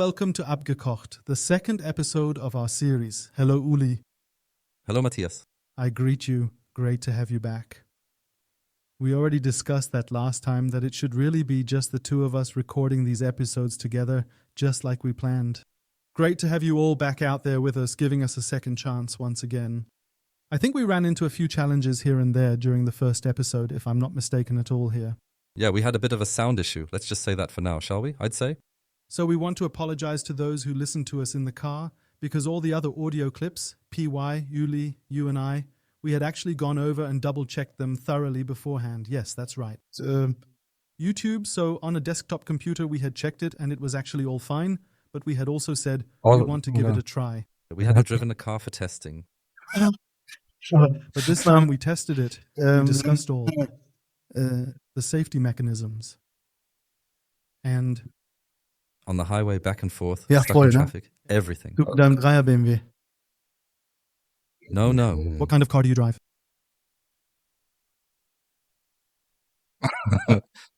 welcome to Abgekocht, the second episode of our series. Hello, Uli. Hello, Matthias. I greet you. Great to have you back. We already discussed that last time, that it should really be just the two of us recording these episodes together, just like we planned. Great to have you all back out there with us, giving us a second chance once again. I think we ran into a few challenges here and there during the first episode, if I'm not mistaken at all here. Yeah, we had a bit of a sound issue. Let's just say that for now, shall we? I'd say. So we want to apologize to those who listened to us in the car, because all the other audio clips, PY, Uli, you and I, we had actually gone over and double-checked them thoroughly beforehand. Yes, that's right. YouTube, so on a desktop computer we had checked it and it was actually all fine, but we had also said we want to give it a try. We hadn't driven a car for testing. But this time we tested it. We discussed all the safety mechanisms. And on the highway, back and forth, Ja, stuck voll, in ne? traffic, everything. Du, deinem Dreier BMW. No. What kind of car do you drive?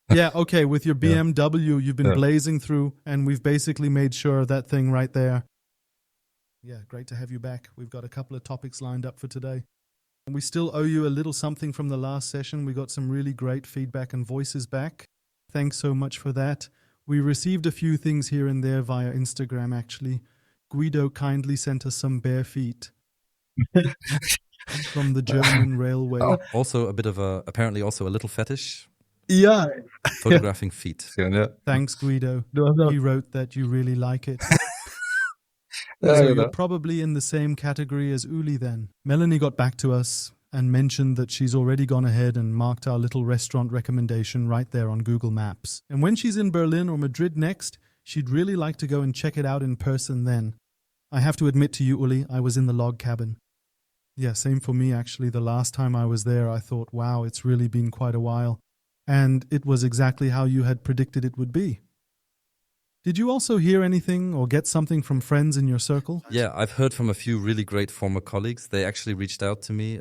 Yeah, okay, with your BMW, you've been blazing through, and we've basically made sure that thing right there. Yeah, great to have you back. We've got a couple of topics lined up for today. And we still owe you a little something from the last session. We got some really great feedback and voices back. Thanks so much for that. We received a few things here and there via Instagram, actually. Guido kindly sent us some bare feet from the German railway. Also a bit of apparently also a little fetish. Ja. Photographing feet. Thanks, Guido. Ja. He wrote that you really like it. Ja, So genau. you're probably in the same category as Uli then. Melanie got back to us and mentioned that she's already gone ahead and marked our little restaurant recommendation right there on Google Maps. And when she's in Berlin or Madrid next, she'd really like to go and check it out in person then. I have to admit to you, Uli, I was in the log cabin. Yeah, same for me actually. The last time I was there, I thought, wow, it's really been quite a while. And it was exactly how you had predicted it would be. Did you also hear anything or get something from friends in your circle? Yeah, I've heard from a few really great former colleagues. They actually reached out to me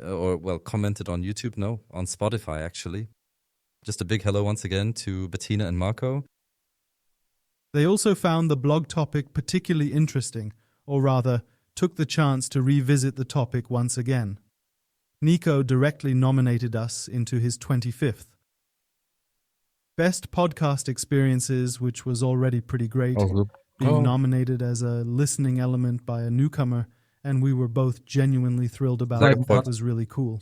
commented on YouTube, on Spotify actually. Just a big hello once again to Bettina and Marco. They also found the blog topic particularly interesting, or rather, took the chance to revisit the topic once again. Nico directly nominated us into his 25th. Best podcast experiences, which was already pretty great, being nominated as a listening element by a newcomer, and we were both genuinely thrilled about it. That was really cool.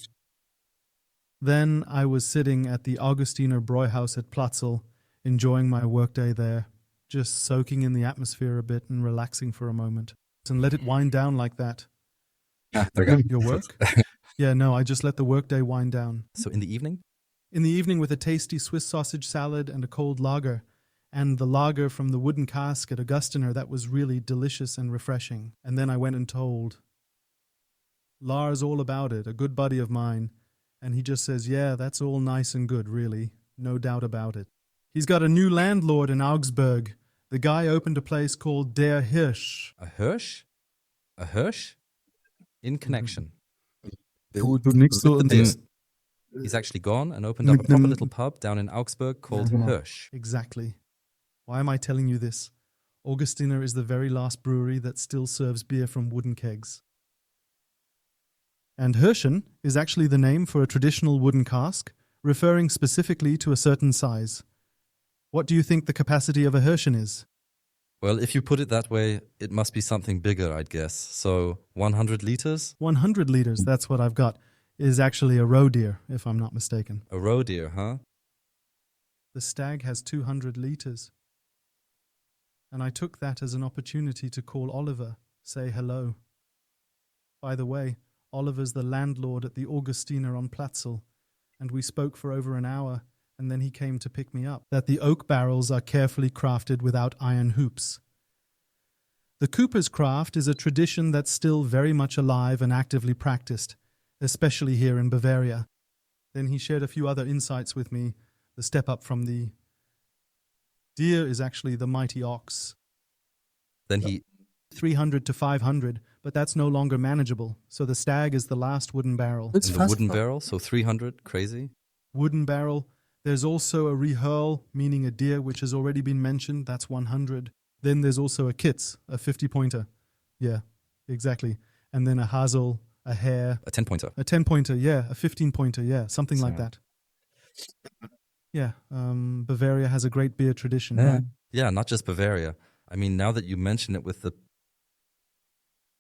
Then I was sitting at the Augustiner Bräuhaus at Platzl, enjoying my workday there, just soaking in the atmosphere a bit and relaxing for a moment. And let it wind down like that. Your work? Yeah, no, I just let the workday wind down. So in the evening? In the evening with a tasty Swiss sausage salad and a cold lager, and the lager from the wooden cask at Augustiner that was really delicious and refreshing. And then I went and told Lars all about it, a good buddy of mine, and he just says, yeah, that's all nice and good, really, no doubt about it. He's got a new landlord in Augsburg. The guy opened a place called Der Hirsch. A Hirsch? A Hirsch? In connection. Du nix so und so. He's actually gone and opened up a proper little pub down in Augsburg called Hirsch. Exactly. Why am I telling you this? Augustiner is the very last brewery that still serves beer from wooden kegs. And Hirschen is actually the name for a traditional wooden cask, referring specifically to a certain size. What do you think the capacity of a Hirschen is? Well, if you put it that way, it must be something bigger, I'd guess. So 100 liters? 100 liters, that's what I've got. Is actually a roe deer, if I'm not mistaken. A roe deer, huh? The stag has 200 liters. And I took that as an opportunity to call Oliver, say hello. By the way, Oliver's the landlord at the Augustiner on Platzl, and we spoke for over an hour, and then he came to pick me up. That the oak barrels are carefully crafted without iron hoops. The cooper's craft is a tradition that's still very much alive and actively practiced, especially here in Bavaria. Then he shared a few other insights with me. The step up from the deer is actually the mighty ox. Then he 300 to 500, but that's no longer manageable. So the stag is the last wooden barrel. in the wooden barrel, so 300, crazy. Wooden barrel. There's also a rehurl, meaning a deer, which has already been mentioned. That's 100. Then there's also a Kitz, a 50-pointer. Yeah, exactly. And then a Hazel, a Hare. A 10-pointer. A 10-pointer, yeah. A 15-pointer, yeah. Something like So- that. Yeah, Bavaria has a great beer tradition, right? Yeah, not just Bavaria. I mean, now that you mention it with the...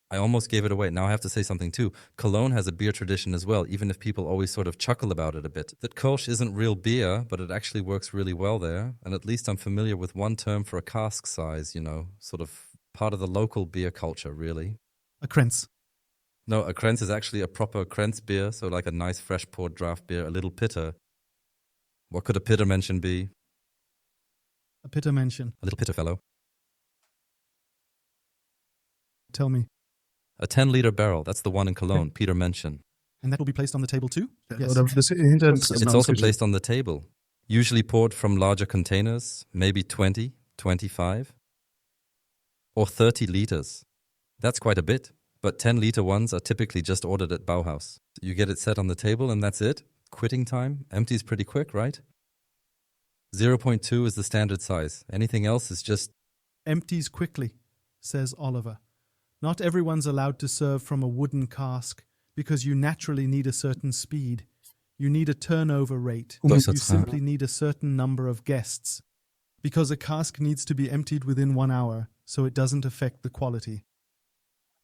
I almost gave it away. Now I have to say something too. Cologne has a beer tradition as well, even if people always sort of chuckle about it a bit. That Kolsch isn't real beer, but it actually works really well there. And at least I'm familiar with one term for a cask size, sort of part of the local beer culture, really. A Krenz. No, a Krenz is actually a proper Krenz beer, so like a nice fresh poured draft beer, a little pitter. What could a Pittermenschen be? A Pittermenschen. A little pitter fellow. Tell me. A 10-liter barrel, that's the one in Cologne, Pittermenschen. And that will be placed on the table too? Yes. Oder das hinter It's also placed on the table, usually poured from larger containers, maybe 20, 25, or 30 liters. That's quite a bit, but 10-liter ones are typically just ordered at Bauhaus. You get it set on the table and that's it. Quitting time, empties pretty quick, right? 0.2 is the standard size. Anything else is just... Empties quickly, says Oliver. Not everyone's allowed to serve from a wooden cask because you naturally need a certain speed. You need a turnover rate. You simply need a certain number of guests. Because a cask needs to be emptied within 1 hour, so it doesn't affect the quality.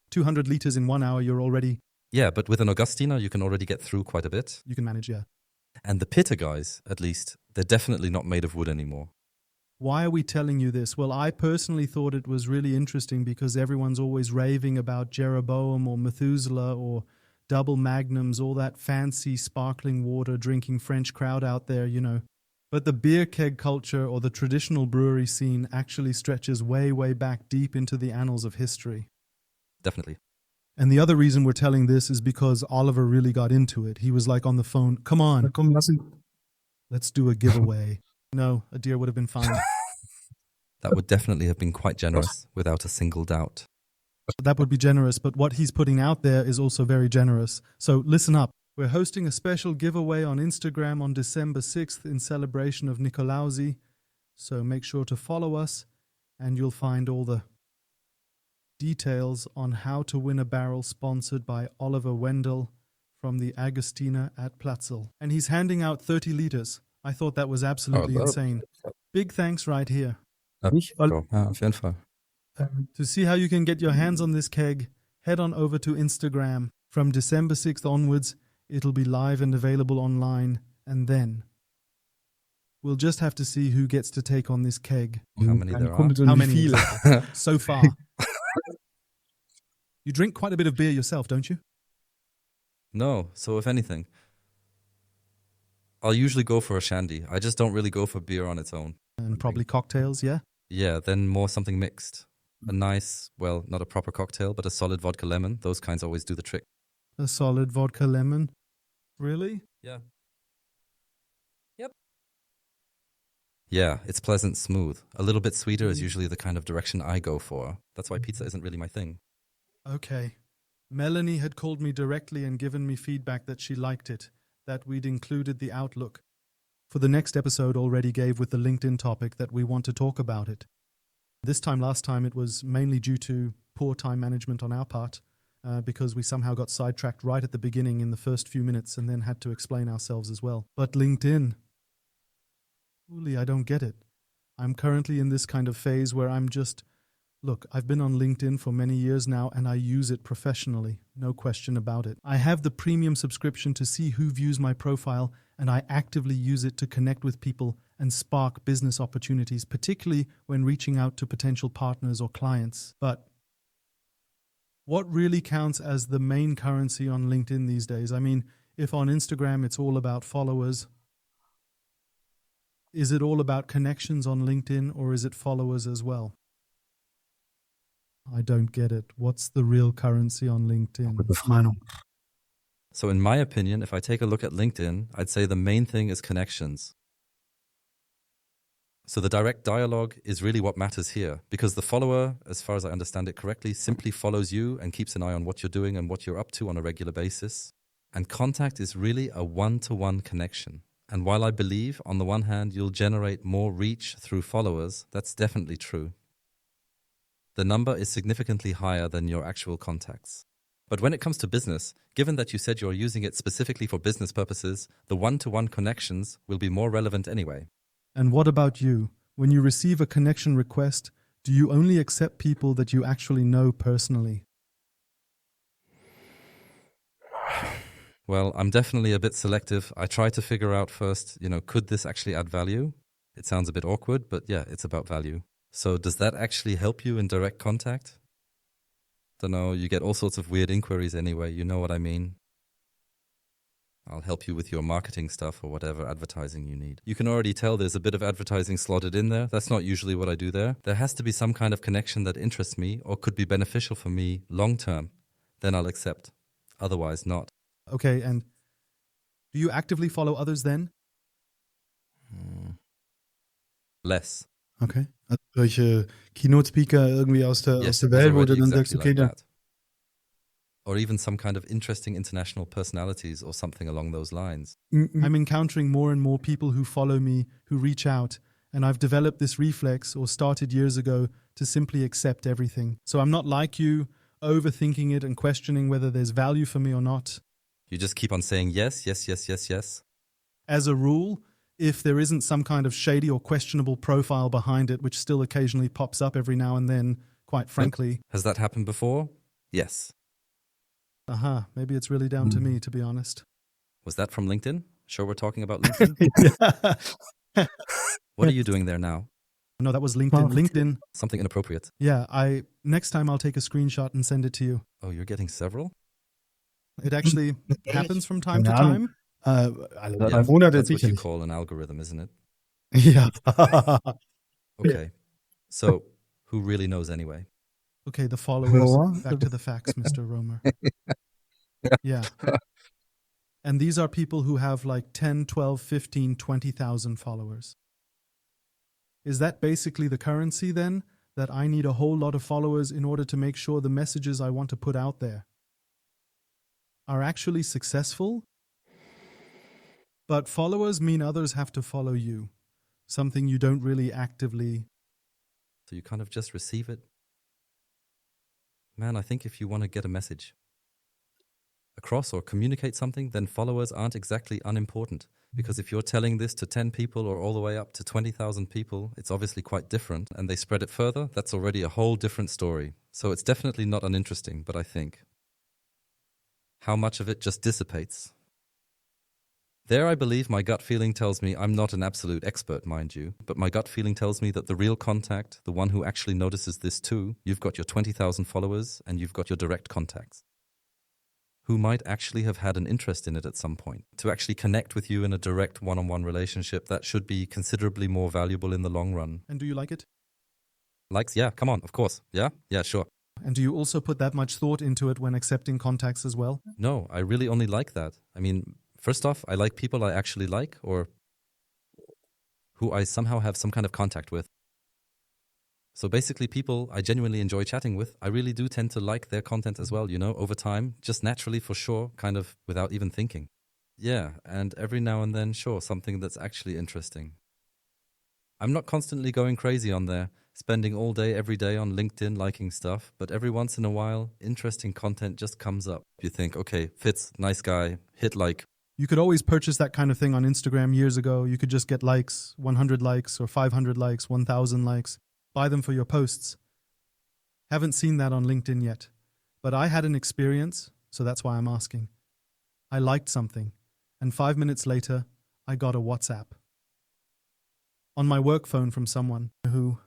200 liters in 1 hour, you're already... Yeah, but with an Augustiner, you can already get through quite a bit. You can manage, yeah. And the pitter guys, at least, they're definitely not made of wood anymore. Why are we telling you this? Well, I personally thought it was really interesting because everyone's always raving about Jeroboam or Methuselah or double magnums, all that fancy sparkling water drinking French crowd out there, But the beer keg culture or the traditional brewery scene actually stretches way, way back deep into the annals of history. Definitely. And the other reason we're telling this is because Oliver really got into it. He was like on the phone, come on, Komm, lass ihn. let's do a giveaway. No, a deer would have been fine. That would definitely have been quite generous, without a single doubt. That would be generous, but what he's putting out there is also very generous. So listen up. We're hosting a special giveaway on Instagram on December 6th in celebration of Nikolausi. So make sure to follow us and you'll find all the details on how to win a barrel sponsored by Oliver Wendel from the Augustiner at Platzl. And he's handing out 30 liters. I thought that was absolutely insane. Big thanks right here. Ich, Ja, auf jeden Fall. To see how you can get your hands on this keg, head on over to Instagram. From December 6th onwards, it'll be live and available online. And then we'll just have to see who gets to take on this keg. How many there are? How many? So far. You drink quite a bit of beer yourself, don't you? No, so if anything, I'll usually go for a shandy. I just don't really go for beer on its own. And probably cocktails, yeah? Yeah, then more something mixed. A nice, well, not a proper cocktail, but a solid vodka lemon. Those kinds always do the trick. A solid vodka lemon? Really? Yeah. Yep. Yeah, it's pleasant, smooth. A little bit sweeter is usually the kind of direction I go for. That's why pizza isn't really my thing. Okay. Melanie had called me directly and given me feedback that she liked it, that we'd included the outlook. For the next episode already gave with the LinkedIn topic that we want to talk about it. Last time it was mainly due to poor time management on our part, because we somehow got sidetracked right at the beginning in the first few minutes and then had to explain ourselves as well. But LinkedIn, Uli, I don't get it. I'm currently in this kind of phase where Look, I've been on LinkedIn for many years now and I use it professionally, no question about it. I have the premium subscription to see who views my profile and I actively use it to connect with people and spark business opportunities, particularly when reaching out to potential partners or clients. But what really counts as the main currency on LinkedIn these days? I mean, if on Instagram it's all about followers, is it all about connections on LinkedIn or is it followers as well? I don't get it. What's the real currency on LinkedIn? Meinung. So in my opinion, if I take a look at LinkedIn, I'd say the main thing is connections. So the direct dialogue is really what matters here, because the follower, as far as I understand it correctly, simply follows you and keeps an eye on what you're doing and what you're up to on a regular basis. And contact is really a one-to-one connection. And while I believe, on the one hand, you'll generate more reach through followers, that's definitely true. the number is significantly higher than your actual contacts. But when it comes to business, given that you said you're using it specifically for business purposes, the one-to-one connections will be more relevant anyway. And what about you? When you receive a connection request, do you only accept people that you actually know personally? Well, I'm definitely a bit selective. I try to figure out first, could this actually add value? It sounds a bit awkward, but yeah, it's about value. So does that actually help you in direct contact? Don't know, you get all sorts of weird inquiries anyway, you know what I mean? I'll help you with your marketing stuff or whatever advertising you need. You can already tell there's a bit of advertising slotted in there. That's not usually what I do there. There has to be some kind of connection that interests me or could be beneficial for me long term. Then I'll accept. Otherwise not. Okay, and do you actively follow others then? Less. Okay. Also solche Keynote-Speaker irgendwie aus der Yes, Welt, it was wo du already dann sagst, exactly okay, like dann that. Or even some kind of interesting international personalities or something along those lines. I'm encountering more and more people who follow me, who reach out, and I've developed this reflex or started years ago to simply accept everything. So I'm not like you, overthinking it and questioning whether there's value for me or not. You just keep on saying yes, yes, yes, yes, yes. As a rule, if there isn't some kind of shady or questionable profile behind it, which still occasionally pops up every now and then, quite frankly. Has that happened before? Yes. Maybe it's really down to me, to be honest. Was that from LinkedIn? Sure we're talking about LinkedIn? What are you doing there now? No, that was LinkedIn. LinkedIn. Something inappropriate. Yeah, next time I'll take a screenshot and send it to you. Oh, you're getting several? It actually happens from time to Keine time. Ahnung. Alle Yeah, 3 Monate that's what you sicherlich. call an algorithm, isn't it? Ja. Okay. So, who really knows anyway? Okay, the followers. Romer? Back to the facts, Mr. Romer. Yeah. And these are people who have like 10, 12, 15, 20,000 followers. Is that basically the currency then? That I need a whole lot of followers in order to make sure the messages I want to put out there are actually successful? But followers mean others have to follow you, something you don't really actively. So you kind of just receive it? Man, I think if you want to get a message across or communicate something, then followers aren't exactly unimportant. Because if you're telling this to 10 people or all the way up to 20,000 people, it's obviously quite different, and they spread it further, that's already a whole different story. So it's definitely not uninteresting, but I think how much of it just dissipates. There, I believe my gut feeling tells me I'm not an absolute expert, mind you, but my gut feeling tells me that the real contact, the one who actually notices this too, you've got your 20,000 followers and you've got your direct contacts, who might actually have had an interest in it at some point. To actually connect with you in a direct one-on-one relationship, that should be considerably more valuable in the long run. And do you like it? Likes? Yeah, come on, of course. Yeah, sure. And do you also put that much thought into it when accepting contacts as well? No, I really only like that. I mean, first off, I like people I actually like or who I somehow have some kind of contact with. So basically people I genuinely enjoy chatting with, I really do tend to like their content as well, over time, just naturally for sure, kind of without even thinking. Yeah, and every now and then, sure, something that's actually interesting. I'm not constantly going crazy on there, spending all day, every day on LinkedIn liking stuff, but every once in a while, interesting content just comes up. You think, okay, Fitz, nice guy, hit like. You could always purchase that kind of thing on Instagram years ago. You could just get likes, 100 likes or 500 likes, 1,000 likes. Buy them for your posts. Haven't seen that on LinkedIn yet. But I had an experience, so that's why I'm asking. I liked something, and 5 minutes later, I got a WhatsApp on my work phone from someone who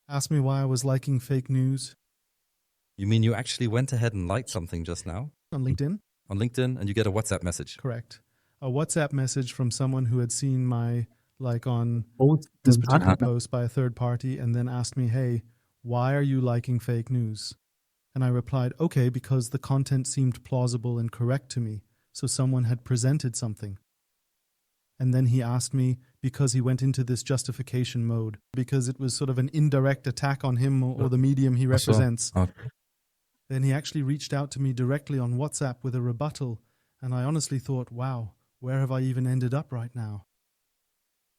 asked me why I was liking fake news. You mean you actually went ahead and liked something just now? On LinkedIn? On LinkedIn, and you get a WhatsApp message. Correct. A WhatsApp message from someone who had seen my, on this particular post by a third party and then asked me, hey, why are you liking fake news? And I replied, okay, because the content seemed plausible and correct to me. So someone had presented something. And then he asked me, because he went into this justification mode, because it was sort of an indirect attack on him or the medium he represents. Okay. Then he actually reached out to me directly on WhatsApp with a rebuttal, and I honestly thought, wow, where have I even ended up right now?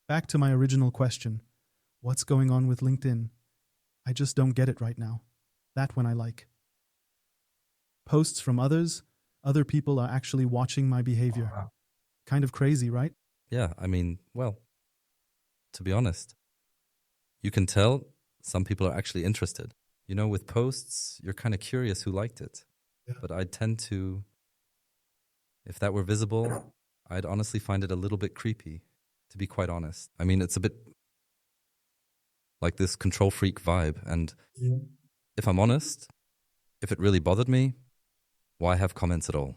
Back to my original question, what's going on with LinkedIn? I just don't get it right now. That one I like. Posts from others, other people are actually watching my behavior. Kind of crazy, right? Yeah, I mean, well, to be honest, you can tell some people are actually interested. You know, with posts, you're kind of curious who liked it. Yeah. But I'd tend to, if that were visible, I'd honestly find it a little bit creepy, to be quite honest. I mean, it's a bit like this control freak vibe. And if I'm honest, if it really bothered me, why have comments at all?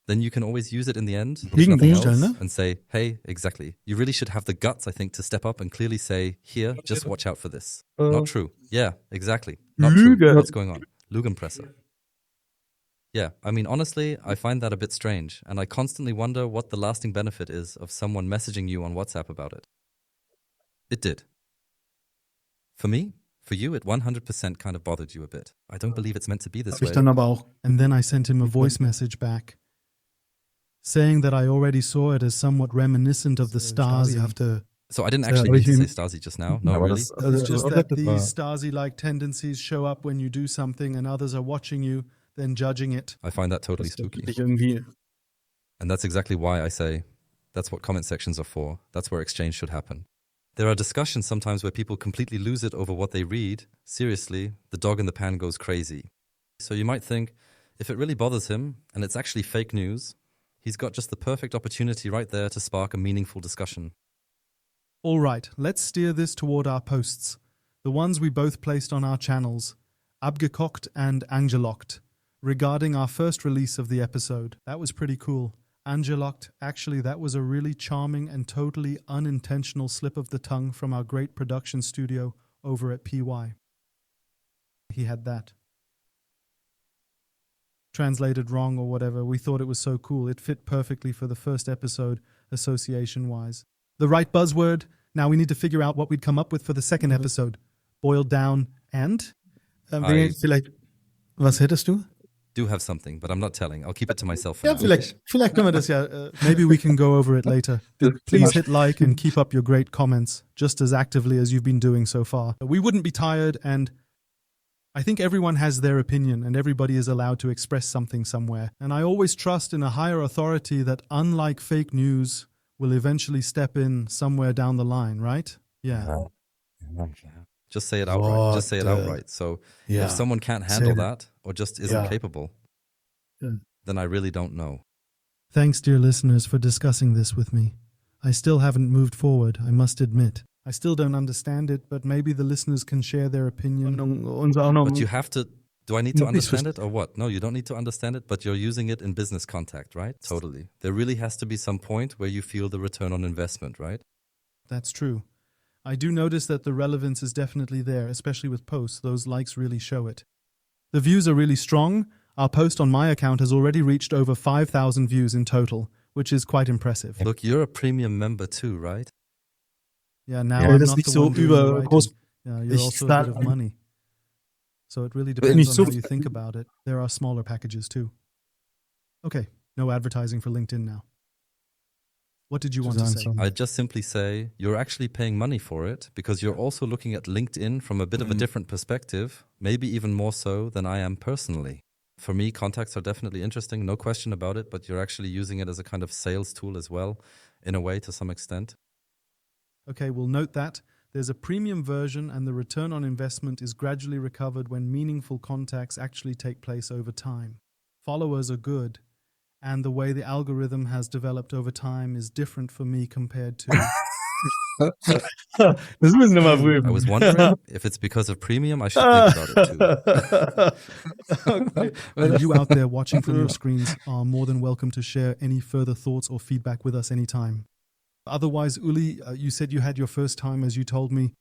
Then you can always use it in the end, if nothing else, and say, hey, exactly. You really should have the guts, I think, to step up and clearly say, here, just watch out for this. Not true. Yeah, exactly. Not true. What's going on? Lügenpresse. Yeah, I mean, honestly, I find that a bit strange, and I constantly wonder what the lasting benefit is of someone messaging you on WhatsApp about it. It did. For me, for you, it 100% kind of bothered you a bit. I don't believe it's meant to be this way. And then I sent him a voice message back, saying that I already saw it as somewhat reminiscent of the Stasi. So I didn't actually need to say Stasi just now. No, really? It's just that these Stasi-like tendencies show up when you do something and others are watching you, then judging it. I find that totally spooky. And that's exactly why I say that's what comment sections are for. That's where exchange should happen. There are discussions sometimes where people completely lose it over what they read. Seriously, the dog in the pan goes crazy. So you might think, if it really bothers him and it's actually fake news, he's got just the perfect opportunity right there to spark a meaningful discussion. All right, let's steer this toward our posts, the ones we both placed on our channels, Abgekocht and Angelocht, regarding our first release of the episode. That was pretty cool. Angelocht, actually, that was a really charming and totally unintentional slip of the tongue from our great production studio over at PY. He had that. Translated wrong or whatever, we thought it was so cool. It fit perfectly for the first episode, association-wise. The right buzzword. Now we need to figure out what we'd come up with for the second episode. Boiled down and? Was hättest du? Do have something, but I'm not telling. I'll keep it to myself for now. Vielleicht können wir das ja. Maybe we can go over it later. Please hit like and keep up your great comments, just as actively as you've been doing so far. We wouldn't be tired, and I think everyone has their opinion and everybody is allowed to express something somewhere. And I always trust in a higher authority that, unlike fake news, will eventually step in somewhere down the line, right? Yeah. Just say it outright. Just say it outright. So if someone can't handle that or just isn't capable, then I really don't know. Thanks, dear listeners, for discussing this with me. I still haven't moved forward, I must admit. I still don't understand it, but maybe the listeners can share their opinion. But you have to... Do I need to understand it or what? No, you don't need to understand it, but you're using it in business contact, right? Totally. There really has to be some point where you feel the return on investment, right? That's true. I do notice that the relevance is definitely there, especially with posts. Those likes really show it. The views are really strong. Our post on my account has already reached over 5,000 views in total, which is quite impressive. Look, you're a premium member too, right? Yeah, now I'm not the one doing the writing. Yeah, you're also a bit of money. So it really depends on how you think about it. There are smaller packages too. Okay, no advertising for LinkedIn now. What did you want to say? I'd just simply say you're actually paying money for it because you're also looking at LinkedIn from a bit of a different perspective, maybe even more so than I am personally. For me, contacts are definitely interesting, no question about it, but you're actually using it as a kind of sales tool as well, in a way, to some extent. Okay, we'll note that. There's a premium version and the return on investment is gradually recovered when meaningful contacts actually take place over time. Followers are good, and the way the algorithm has developed over time is different for me compared to... Das müssen wir mal prüfen. I was wondering if it's because of premium, I should think about it too. And you out there watching from your screens are more than welcome to share any further thoughts or feedback with us anytime. Otherwise, Uli, you said you had your first time, as you told me.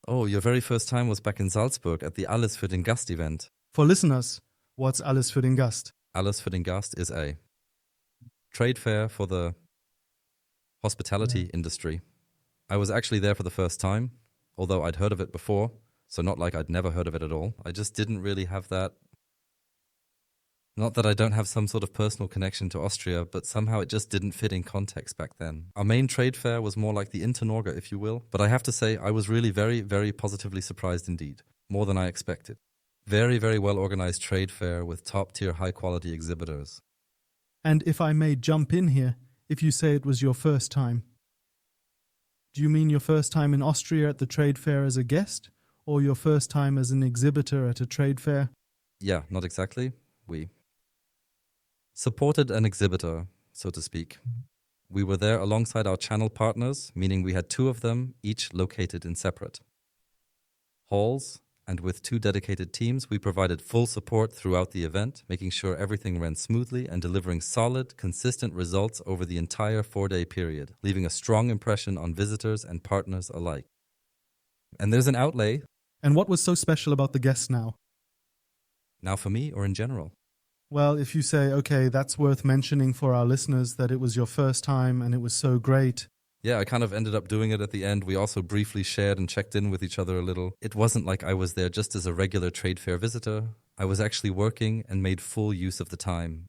Oh, your very first time was back in Salzburg at the Alles für den Gast event. For listeners, what's Alles für den Gast? Alles für den Gast is a trade fair for the hospitality industry. I was actually there for the first time, although I'd heard of it before, so not like I'd never heard of it at all. I just didn't really have that Not that I don't have some sort of personal connection to Austria, but somehow it just didn't fit in context back then. Our main trade fair was more like the Internorga, if you will, but I have to say I was really very, very positively surprised indeed, more than I expected. Very, very well organized trade fair with top-tier high-quality exhibitors. And if I may jump in here, if you say it was your first time, do you mean your first time in Austria at the trade fair as a guest, or your first time as an exhibitor at a trade fair? Yeah, not exactly. We supported an exhibitor, so to speak. We were there alongside our channel partners, meaning we had 2 of them, each located in separate halls, and with 2 dedicated teams, we provided full support throughout the event, making sure everything ran smoothly and delivering solid, consistent results over the entire 4-day period, leaving a strong impression on visitors and partners alike. And there's an outlay. And what was so special about the guests now? Now for me or in general? Well, if you say, okay, that's worth mentioning for our listeners that it was your first time and it was so great. Yeah, I kind of ended up doing it at the end. We also briefly shared and checked in with each other a little. It wasn't like I was there just as a regular trade fair visitor. I was actually working and made full use of the time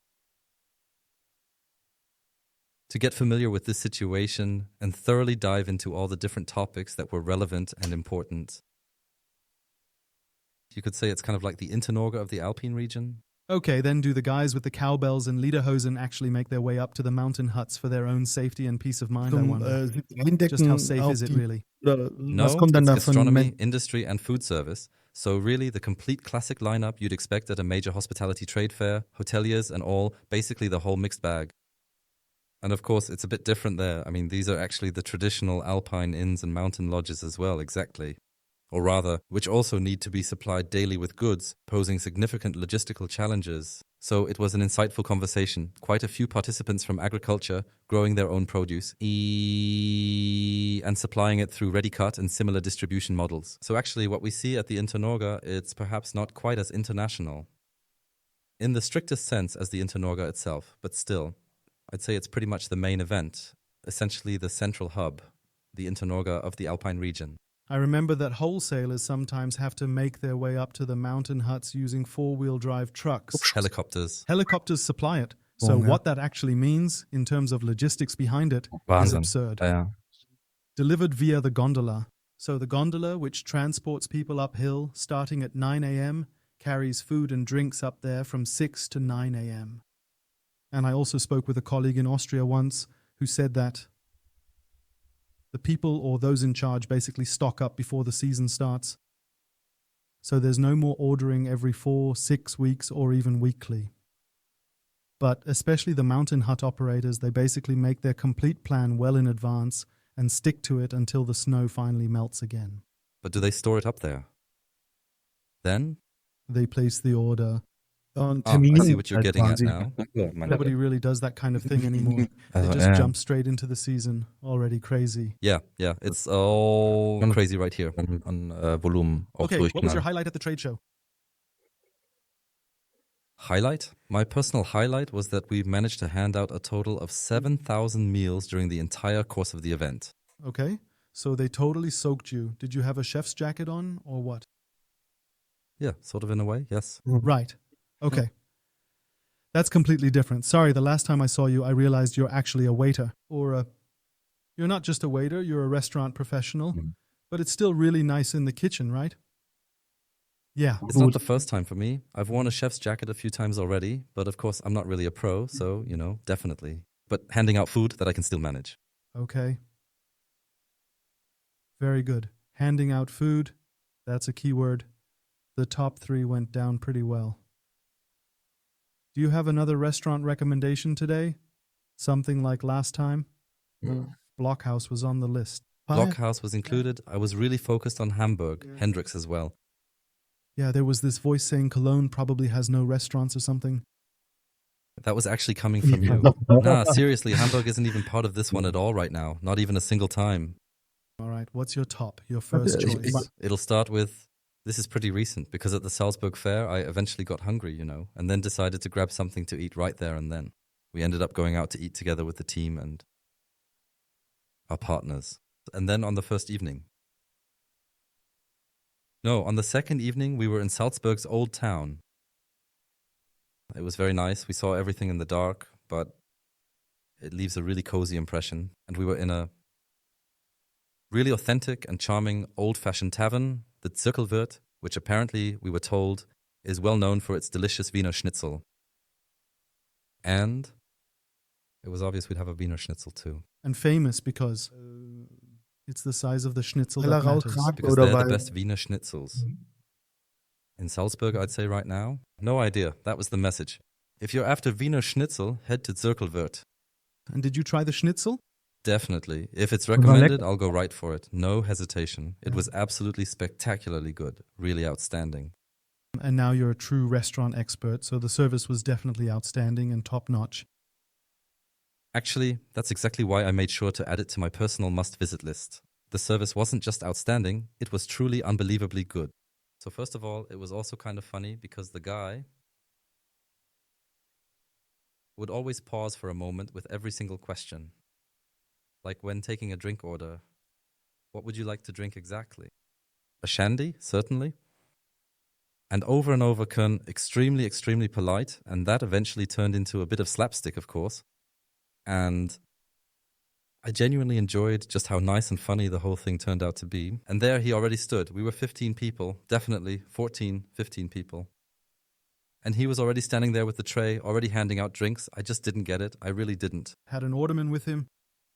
to get familiar with this situation and thoroughly dive into all the different topics that were relevant and important. You could say it's kind of like the Internorga of the Alpine region. Okay, then do the guys with the cowbells and lederhosen actually make their way up to the mountain huts for their own safety and peace of mind, I wonder? Just how safe is it really? No, Was kommt dann it's da gastronomy, industry and food service. So really the complete classic lineup you'd expect at a major hospitality trade fair, hoteliers and all, basically the whole mixed bag. And of course, it's a bit different there. I mean, these are actually the traditional alpine inns and mountain lodges as well, exactly. Or rather, which also need to be supplied daily with goods, posing significant logistical challenges. So it was an insightful conversation. Quite a few participants from agriculture growing their own produce and supplying it through ready-cut and similar distribution models. So actually what we see at the Internorga, it's perhaps not quite as international in the strictest sense as the Internorga itself, but still, I'd say it's pretty much the main event, essentially the central hub, the Internorga of the Alpine region. I remember that wholesalers sometimes have to make their way up to the mountain huts using 4-wheel drive trucks. Helicopters. Helicopters supply it. So what that actually means in terms of logistics behind it is Wahnsinn. absurd. Ja. Delivered via the gondola. So the gondola, which transports people uphill starting at 9 a.m., carries food and drinks up there from 6 to 9 a.m. And I also spoke with a colleague in Austria once who said that the people or those in charge basically stock up before the season starts. So there's no more ordering every 4, 6 weeks or even weekly. But especially the mountain hut operators, they basically make their complete plan well in advance and stick to it until the snow finally melts again. But do they store it up there? Then? They place the order. Und I see what you're getting at quasi. now. Nobody really does that kind of thing anymore. They Also, just ja. jump straight into the season, already crazy. Yeah, it's all crazy right here. An Volumen auch Okay, what was your durchknallen. highlight at the trade show? Highlight? My personal highlight was that we managed to hand out a total of 7,000 meals during the entire course of the event. Okay, so they totally soaked you. Did you have a chef's jacket on or what? Yeah, sort of in a way, yes. Right. Okay. That's completely different. Sorry, the last time I saw you, I realized you're actually a waiter. You're not just a waiter, you're a restaurant professional. But it's still really nice in the kitchen, right? Yeah. It's not the first time for me. I've worn a chef's jacket a few times already, but of course I'm not really a pro, so, definitely. But handing out food that I can still manage. Okay. Very good. Handing out food, that's a key word. The top 3 went down pretty well. Do you have another restaurant recommendation today? Something like last time? Blockhouse was on the list. Blockhouse was included. I was really focused on Hamburg, Hendrix as well. Yeah, there was this voice saying Cologne probably has no restaurants or something. That was actually coming from you. Nah, seriously, Hamburg isn't even part of this one at all right now. Not even a single time. All right, what's your top, your first choice? It'll start with, this is pretty recent, because at the Salzburg Fair, I eventually got hungry, and then decided to grab something to eat right there and then. We ended up going out to eat together with the team and our partners. And then on the first evening. No, on the second evening, we were in Salzburg's old town. It was very nice. We saw everything in the dark, but it leaves a really cozy impression. And we were in a really authentic and charming old-fashioned tavern, the Zirkelwirt, which apparently, we were told, is well known for its delicious Wiener Schnitzel. And it was obvious we'd have a Wiener Schnitzel too. And famous because it's the size of the schnitzel Weil that matters. rausragt Because oder they're the weil best Wiener Schnitzels. In Salzburg, I'd say right now. No idea. That was the message. If you're after Wiener Schnitzel, head to Zirkelwirt. And did you try the schnitzel? Definitely. If it's recommended, I'll go right for it. No hesitation. It was absolutely spectacularly good. Really outstanding. And now you're a true restaurant expert, so the service was definitely outstanding and top-notch. Actually, that's exactly why I made sure to add it to my personal must-visit list. The service wasn't just outstanding, it was truly unbelievably good. So first of all, it was also kind of funny because the guy would always pause for a moment with every single question. Like when taking a drink order, what would you like to drink exactly? A shandy, certainly. And over Kern, extremely, extremely polite, and that eventually turned into a bit of slapstick, of course. And I genuinely enjoyed just how nice and funny the whole thing turned out to be. And there he already stood. We were 15 people, definitely 14, 15 people. And he was already standing there with the tray, already handing out drinks. I just didn't get it. I really didn't. Had an orderman with him.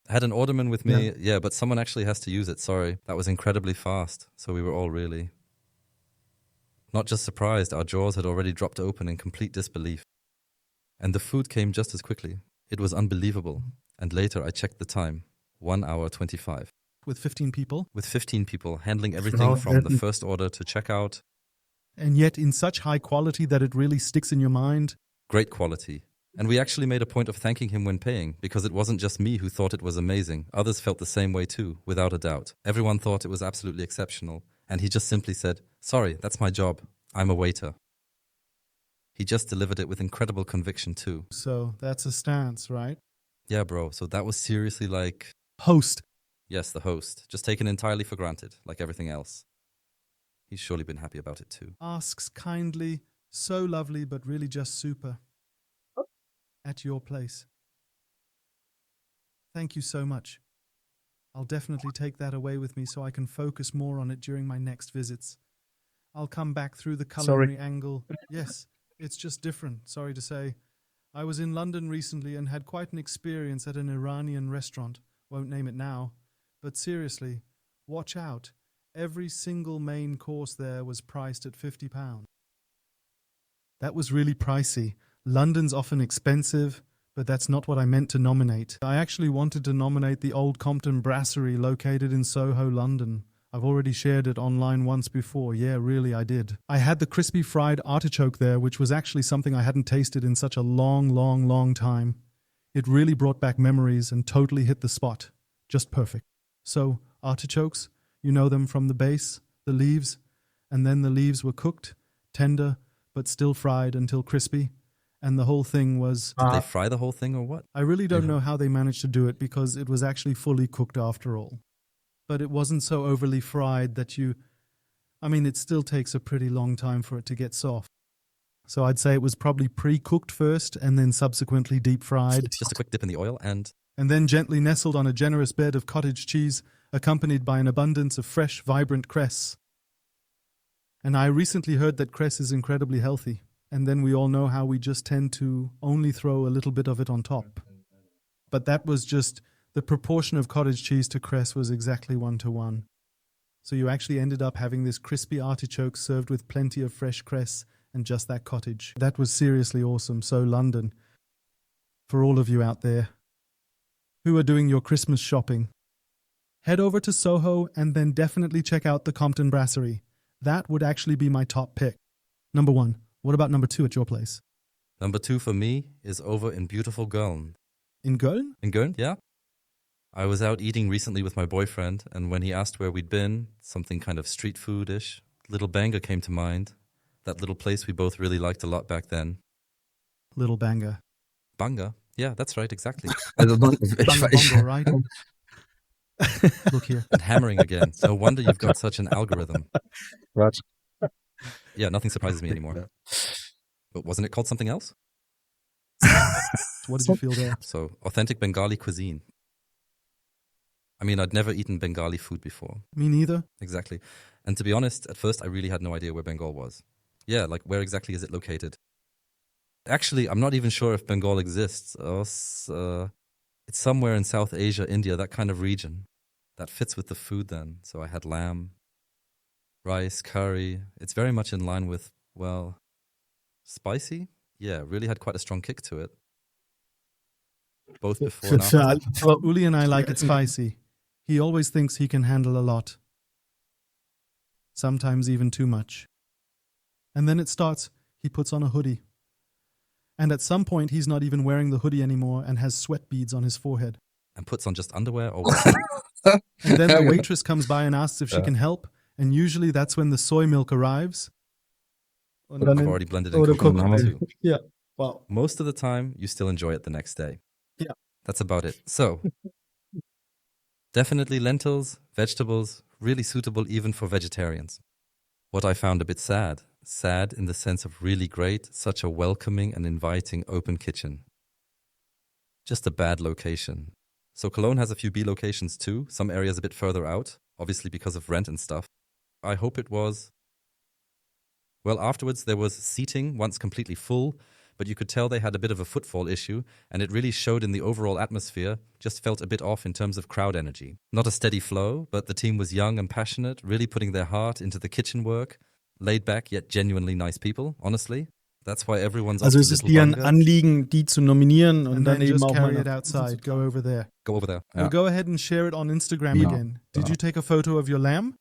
Had an orderman with me, yeah, but someone actually has to use it, sorry. That was incredibly fast, so we were all really not just surprised, our jaws had already dropped open in complete disbelief. And the food came just as quickly. It was unbelievable. And later I checked the time, 1 hour 25. With 15 people. With 15 people, handling everything from the first order to checkout. And yet in such high quality that it really sticks in your mind. Great quality. And we actually made a point of thanking him when paying, because it wasn't just me who thought it was amazing. Others felt the same way too, without a doubt. Everyone thought it was absolutely exceptional. And he just simply said, "Sorry, that's my job. I'm a waiter." He just delivered it with incredible conviction too. So that's a stance, right? Yeah, bro. So that was seriously like... Host. Yes, the host. Just taken entirely for granted, like everything else. He's surely been happy about it too. Asks kindly, so lovely, but really just super. At your place. Thank you so much. I'll definitely take that away with me so I can focus more on it during my next visits. I'll come back through the culinary angle. Yes, it's just different, sorry to say. I was in London recently and had quite an experience at an Iranian restaurant. Won't name it now. But seriously, watch out. Every single main course there was priced at £50. That was really pricey. London's often expensive, but that's not what I meant to nominate. I actually wanted to nominate the Old Compton Brasserie located in Soho, London. I've already shared it online once before. Yeah, really, I did. I had the crispy fried artichoke there, which was actually something I hadn't tasted in such a long time. It really brought back memories and totally hit the spot. Just perfect. So, artichokes, you know them from the base, the leaves, and then the leaves were cooked, tender, but still fried until crispy. And the whole thing was... Did they fry the whole thing or what? I really don't know how they managed to do it because it was actually fully cooked after all. But it wasn't so overly fried that it still takes a pretty long time for it to get soft. So I'd say it was probably pre-cooked first and then subsequently deep-fried. Just a quick dip in the oil and then gently nestled on a generous bed of cottage cheese, accompanied by an abundance of fresh, vibrant cress. And I recently heard that cress is incredibly healthy. And then we all know how we just tend to only throw a little bit of it on top. But that was just, the proportion of cottage cheese to cress was exactly 1-to-1. So you actually ended up having this crispy artichoke served with plenty of fresh cress and just that cottage. That was seriously awesome. So London, for all of you out there who are doing your Christmas shopping, head over to Soho and then definitely check out the Compton Brasserie. That would actually be my top pick. Number 1. What about number 2 at your place? Number 2 for me is over in beautiful Köln. In Köln? In Köln, yeah. I was out eating recently with my boyfriend, and when he asked where we'd been, something kind of street food-ish, Little Banga came to mind. That little place we both really liked a lot back then. Little Banga. Banga? Yeah, that's right, exactly. Also, Bongo, right? Look here. And hammering again. No wonder you've got such an algorithm. What? Yeah, nothing surprises me anymore. But wasn't it called something else? What did you feel there? So, authentic Bengali cuisine. I mean, I'd never eaten Bengali food before. Me neither. Exactly. And to be honest, at first I really had no idea where Bengal was. Yeah, like where exactly is it located? Actually, I'm not even sure if Bengal exists. It's somewhere in South Asia, India, that kind of region. That fits with the food then. So I had lamb, rice, curry. It's very much in line with, well, spicy. Yeah, really had quite a strong kick to it. Both before and Für after. alle, Uli and I like it spicy. He always thinks he can handle a lot. Sometimes even too much. And then it starts, he puts on a hoodie. And at some point, he's not even wearing the hoodie anymore and has sweat beads on his forehead. And puts on just underwear or what? And then the waitress comes by and asks if she can help. And usually that's when the soy milk arrives. Oder I've einen- already blended in oder coconut milk Cocktail. too. Ja, wow. Most of the time, you still enjoy it the next day. Yeah. That's about it. So, definitely lentils, vegetables, really suitable even for vegetarians. What I found a bit sad in the sense of really great, such a welcoming and inviting open kitchen. Just a bad location. So Cologne has a few B locations too, some areas a bit further out, obviously because of rent and stuff. I hope it was. Well, afterwards there was seating, once completely full, but you could tell they had a bit of a footfall issue, and it really showed in the overall atmosphere, just felt a bit off in terms of crowd energy. Not a steady flow, but the team was young and passionate, really putting their heart into the kitchen work. Laid back, yet genuinely nice people, honestly. That's why everyone's Also off es to ist Little ihr ein Bunga. Anliegen, die zu nominieren und And dann then eben just auch carry mal it outside. Go over there. Go over there. We'll go ahead and share it on Instagram Yeah. again. Did Yeah. you take a photo of your lamb?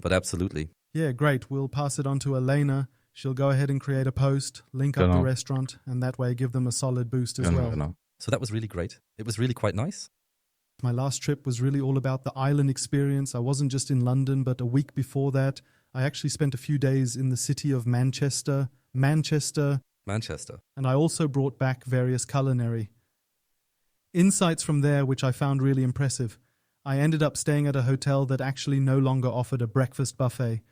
But absolutely. Yeah, great. We'll pass it on to Elena. She'll go ahead and create a post, link up the Genau. restaurant, and that way give them a solid boost as well. Genau. So that was really great. It was really quite nice. My last trip was really all about the island experience. I wasn't just in London, but a week before that, I actually spent a few days in the city of Manchester, Manchester. and I also brought back various culinary insights from there, which I found really impressive. I ended up staying at a hotel that actually no longer offered a breakfast buffet,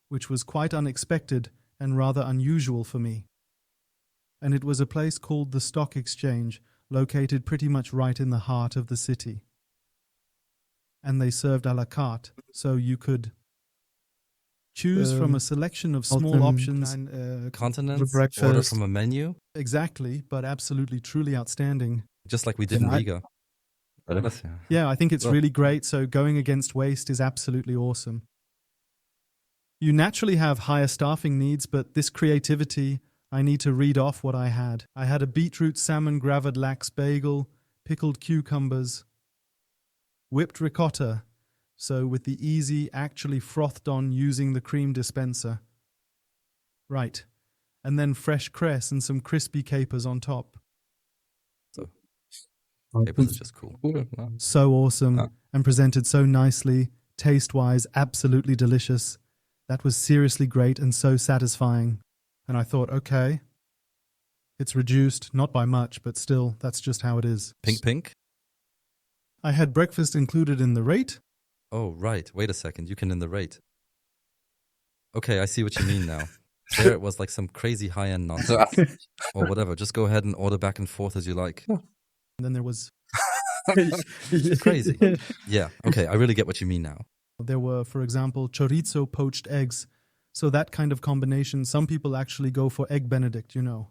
which was quite unexpected and rather unusual for me. And it was a place called the Stock Exchange, located pretty much right in the heart of the city. And they served à la carte, so you could choose from a selection of small Aus einem options. kleinen, Continents, breakfast. order from a menu, Exactly, but absolutely, truly outstanding. just like we did in Yeah, I- Riga. Alles, ja. Yeah, I think it's Well- really great. So going against waste is absolutely awesome. You naturally have higher staffing needs, but this creativity, I need to read off what I had. I had a beetroot salmon gravid lax bagel, pickled cucumbers, whipped ricotta, so with the easy, actually frothed on using the cream dispenser. Right. And then fresh cress and some crispy capers on top. Capers is just cool. Cool, ja. So awesome Ah. and presented so nicely, taste-wise, absolutely delicious. That was seriously great and so satisfying. And I thought, okay, it's reduced, not by much, but still, that's just how it is. Pink. I had breakfast included in the rate. Oh, right. Wait a second. You can in the rate. Okay, I see what you mean now. There it was like some crazy high-end nonsense. Or whatever. Just go ahead and order back and forth as you like. And then there was Crazy. Yeah, okay. I really get what you mean now. There were, for example, chorizo poached eggs. So that kind of combination, some people actually go for egg benedict, you know.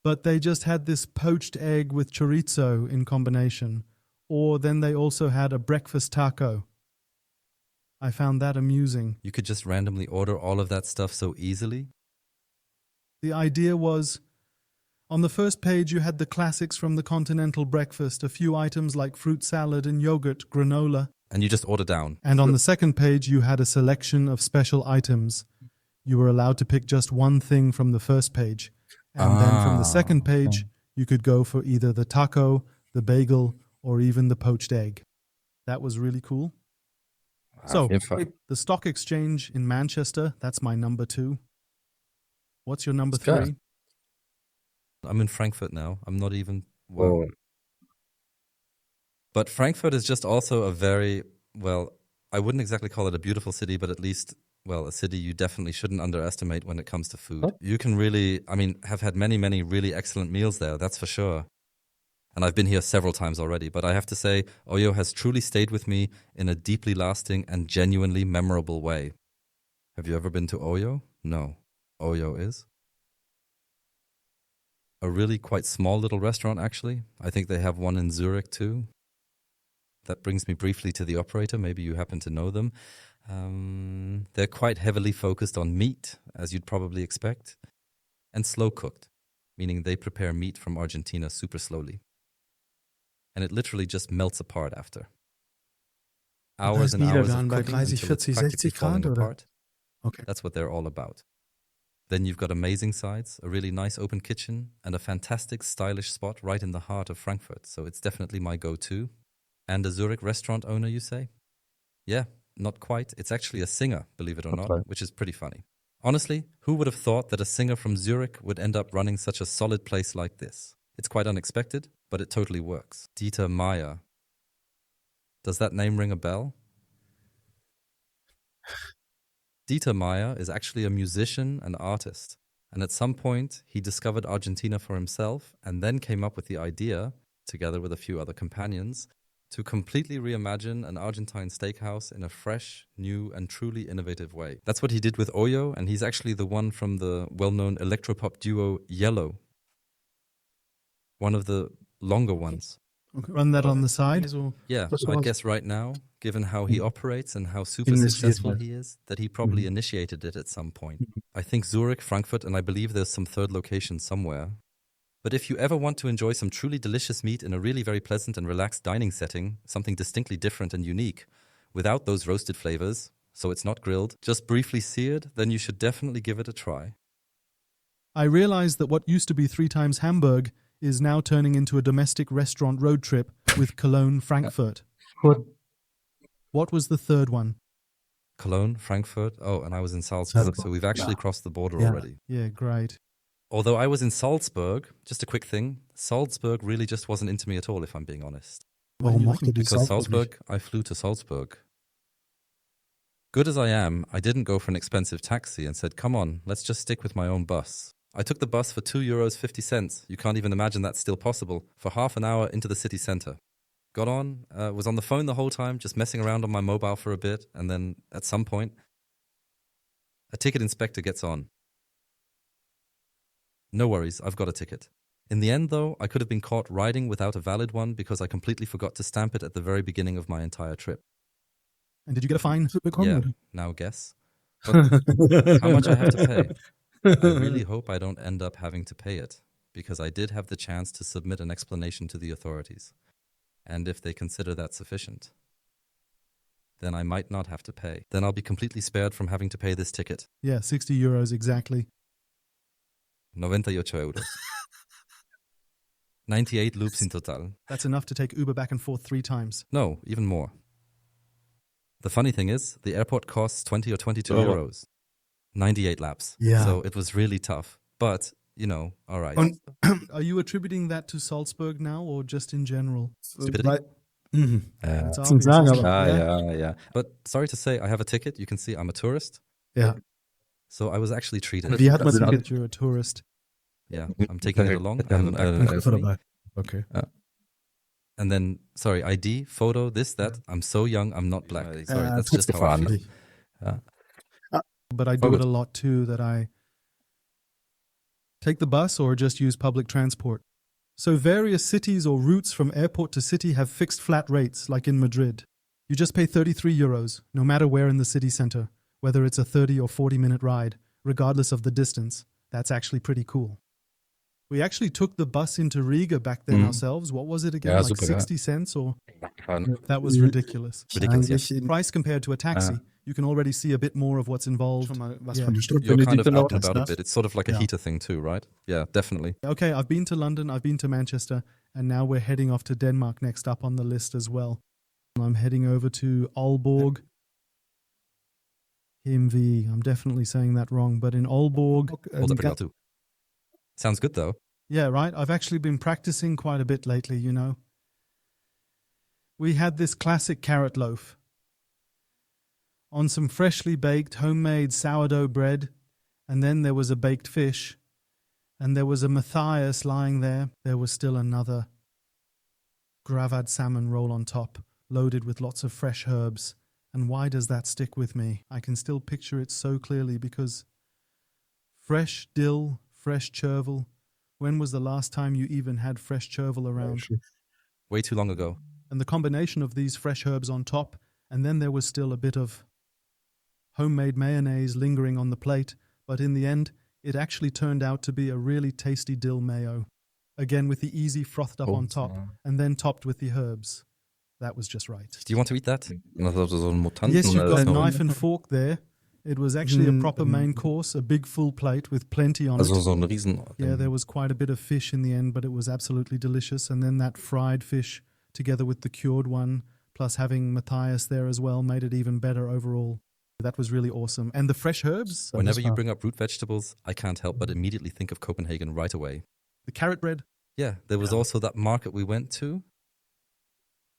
But they just had this poached egg with chorizo in combination. Or then they also had a breakfast taco. I found that amusing. You could just randomly order all of that stuff so easily. The idea was, on the first page you had the classics from the continental breakfast, a few items like fruit salad and yogurt, granola. And you just order down. And on the second page, you had a selection of special items. You were allowed to pick just one thing from the first page. And then from the second page, you could go for either the taco, the bagel, or even the poached egg. That was really cool. So, Auf jeden Fall. the Stock Exchange in Manchester, that's my number 2. What's your number That's good. 3? I'm in Frankfurt now. I'm not even... Well, Oh, but Frankfurt is just also a very, well, I wouldn't exactly call it a beautiful city, but at least well, a city you definitely shouldn't underestimate when it comes to food. You can really, have had many, many really excellent meals there, that's for sure. And I've been here several times already, but I have to say, Oyo has truly stayed with me in a deeply lasting and genuinely memorable way. Have you ever been to Oyo? No. Oyo is a really quite small little restaurant, actually. I think they have one in Zurich too. That brings me briefly to the operator. Maybe you happen to know them. They're quite heavily focused on meat, as you'd probably expect, and slow cooked, meaning they prepare meat from Argentina super slowly. And it literally just melts apart after. Hours and hours of bei cooking 30, until it's 40, practically 60 falling Grad, oder? apart. Okay. That's what they're all about. Then you've got amazing sides, a really nice open kitchen, and a fantastic stylish spot right in the heart of Frankfurt. So it's definitely my go-to. And a Zurich restaurant owner, you say? Yeah, not quite. It's actually a singer, believe it or not, which is pretty funny. Honestly, who would have thought that a singer from Zurich would end up running such a solid place like this? It's quite unexpected, but it totally works. Dieter Meier. Does that name ring a bell? Dieter Meier is actually a musician and artist. And at some point, he discovered Argentina for himself and then came up with the idea, together with a few other companions, to completely reimagine an Argentine steakhouse in a fresh, new, and truly innovative way. That's what he did with Oyo, and he's actually the one from the well-known electropop duo Yellow. One of the longer ones. Okay. Run that on the side? Yeah, I'd guess right now, given how he operates and how super successful he is, that he probably initiated it at some point. I think Zurich, Frankfurt, and I believe there's some third location somewhere. But if you ever want to enjoy some truly delicious meat in a really very pleasant and relaxed dining setting, something distinctly different and unique, without those roasted flavors, so it's not grilled, just briefly seared, then you should definitely give it a try. I realized that what used to be 3 times Hamburg is now turning into a domestic restaurant road trip with Cologne, Frankfurt. What was the third one? Cologne, Frankfurt, and I was in Salzburg, so we've actually crossed the border already. Yeah, great. Although I was in Salzburg, just a quick thing, Salzburg really just wasn't into me at all, if I'm being honest. Because Salzburg, I flew to Salzburg. Good as I am, I didn't go for an expensive taxi and said, come on, let's just stick with my own bus. I took the bus for €2.50. You can't even imagine that's still possible, for half an hour into the city centre. Got on, was on the phone the whole time, just messing around on my mobile for a bit, and then at some point, a ticket inspector gets on. No worries, I've got a ticket. In the end, though, I could have been caught riding without a valid one because I completely forgot to stamp it at the very beginning of my entire trip. And did you get a fine? Yeah, now guess. But how much I have to pay? I really hope I don't end up having to pay it, because I did have the chance to submit an explanation to the authorities. And if they consider that sufficient, then I might not have to pay. Then I'll be completely spared from having to pay this ticket. Yeah, €60 exactly. 98 euros. 98 loops in total. That's enough to take Uber back and forth 3 times. No, even more. The funny thing is, the airport costs 20 or 22 euros. 98 laps. Yeah. So it was really tough. But, all right. Are you attributing that to Salzburg now or just in general? Stupidity? It's obvious, isn't it? Yeah. But sorry to say, I have a ticket. You can see I'm a tourist. Yeah. So I was actually treated. Wie hat man That's den good that you're a tourist. Yeah, I'm taking it along. I have a backpack with me. Okay. And then, sorry, ID, photo, this, that. I'm so young, I'm not black. Sorry, that's just how I feel. But I do it a lot too, that I take the bus or just use public transport. So various cities or routes from airport to city have fixed flat rates, like in Madrid. You just pay €33, no matter where in the city center, whether it's a 30 or 40-minute ride, regardless of the distance. That's actually pretty cool. We actually took the bus into Riga back then ourselves. What was it again? Like 60 cents or? That was ridiculous. Ridiculous, yes. Price compared to a taxi. You can already see a bit more of what's involved. You're kind of out and about a bit. It's sort of like a heater thing too, right? Yeah, definitely. Okay, I've been to London, I've been to Manchester, and now we're heading off to Denmark next up on the list as well. I'm heading over to Aalborg. HMV, I'm definitely saying that wrong, but in Aalborg. Holds up pretty well too. Sounds good though. Yeah, right. I've actually been practicing quite a bit lately, We had this classic carrot loaf on some freshly baked homemade sourdough bread, and then there was a baked fish, and there was a Matthias lying there. There was still another gravad salmon roll on top, loaded with lots of fresh herbs. And why does that stick with me? I can still picture it so clearly because fresh dill, fresh chervil. When was the last time you even had fresh chervil around? Way too long ago. And the combination of these fresh herbs on top, and then there was still a bit of homemade mayonnaise lingering on the plate, but in the end, it actually turned out to be a really tasty dill mayo. Again with the easy frothed up on top, and then topped with the herbs. That was just right. Do you want to eat that? Yes, you've got a knife and fork there. It was actually a proper main course, a big full plate with plenty on it. Yeah, there was quite a bit of fish in the end, but it was absolutely delicious. And then that fried fish together with the cured one, plus having Matthias there as well, made it even better overall. That was really awesome. And the fresh herbs? Whenever you bring up root vegetables, I can't help but immediately think of Copenhagen right away. The carrot bread? Yeah, there was also that market we went to.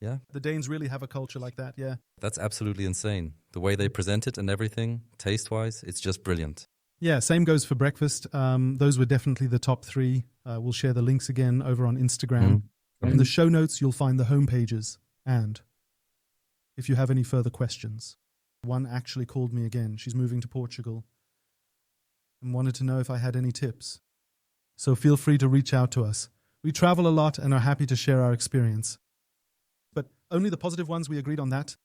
Yeah. The Danes really have a culture like that, yeah. That's absolutely insane. The way they present it and everything, taste-wise, it's just brilliant. Yeah, same goes for breakfast. Those were definitely the top three. We'll share the links again over on Instagram. In the show notes, you'll find the home pages. And if you have any further questions, one actually called me again. She's moving to Portugal and wanted to know if I had any tips. So feel free to reach out to us. We travel a lot and are happy to share our experience. But only the positive ones, we agreed on that.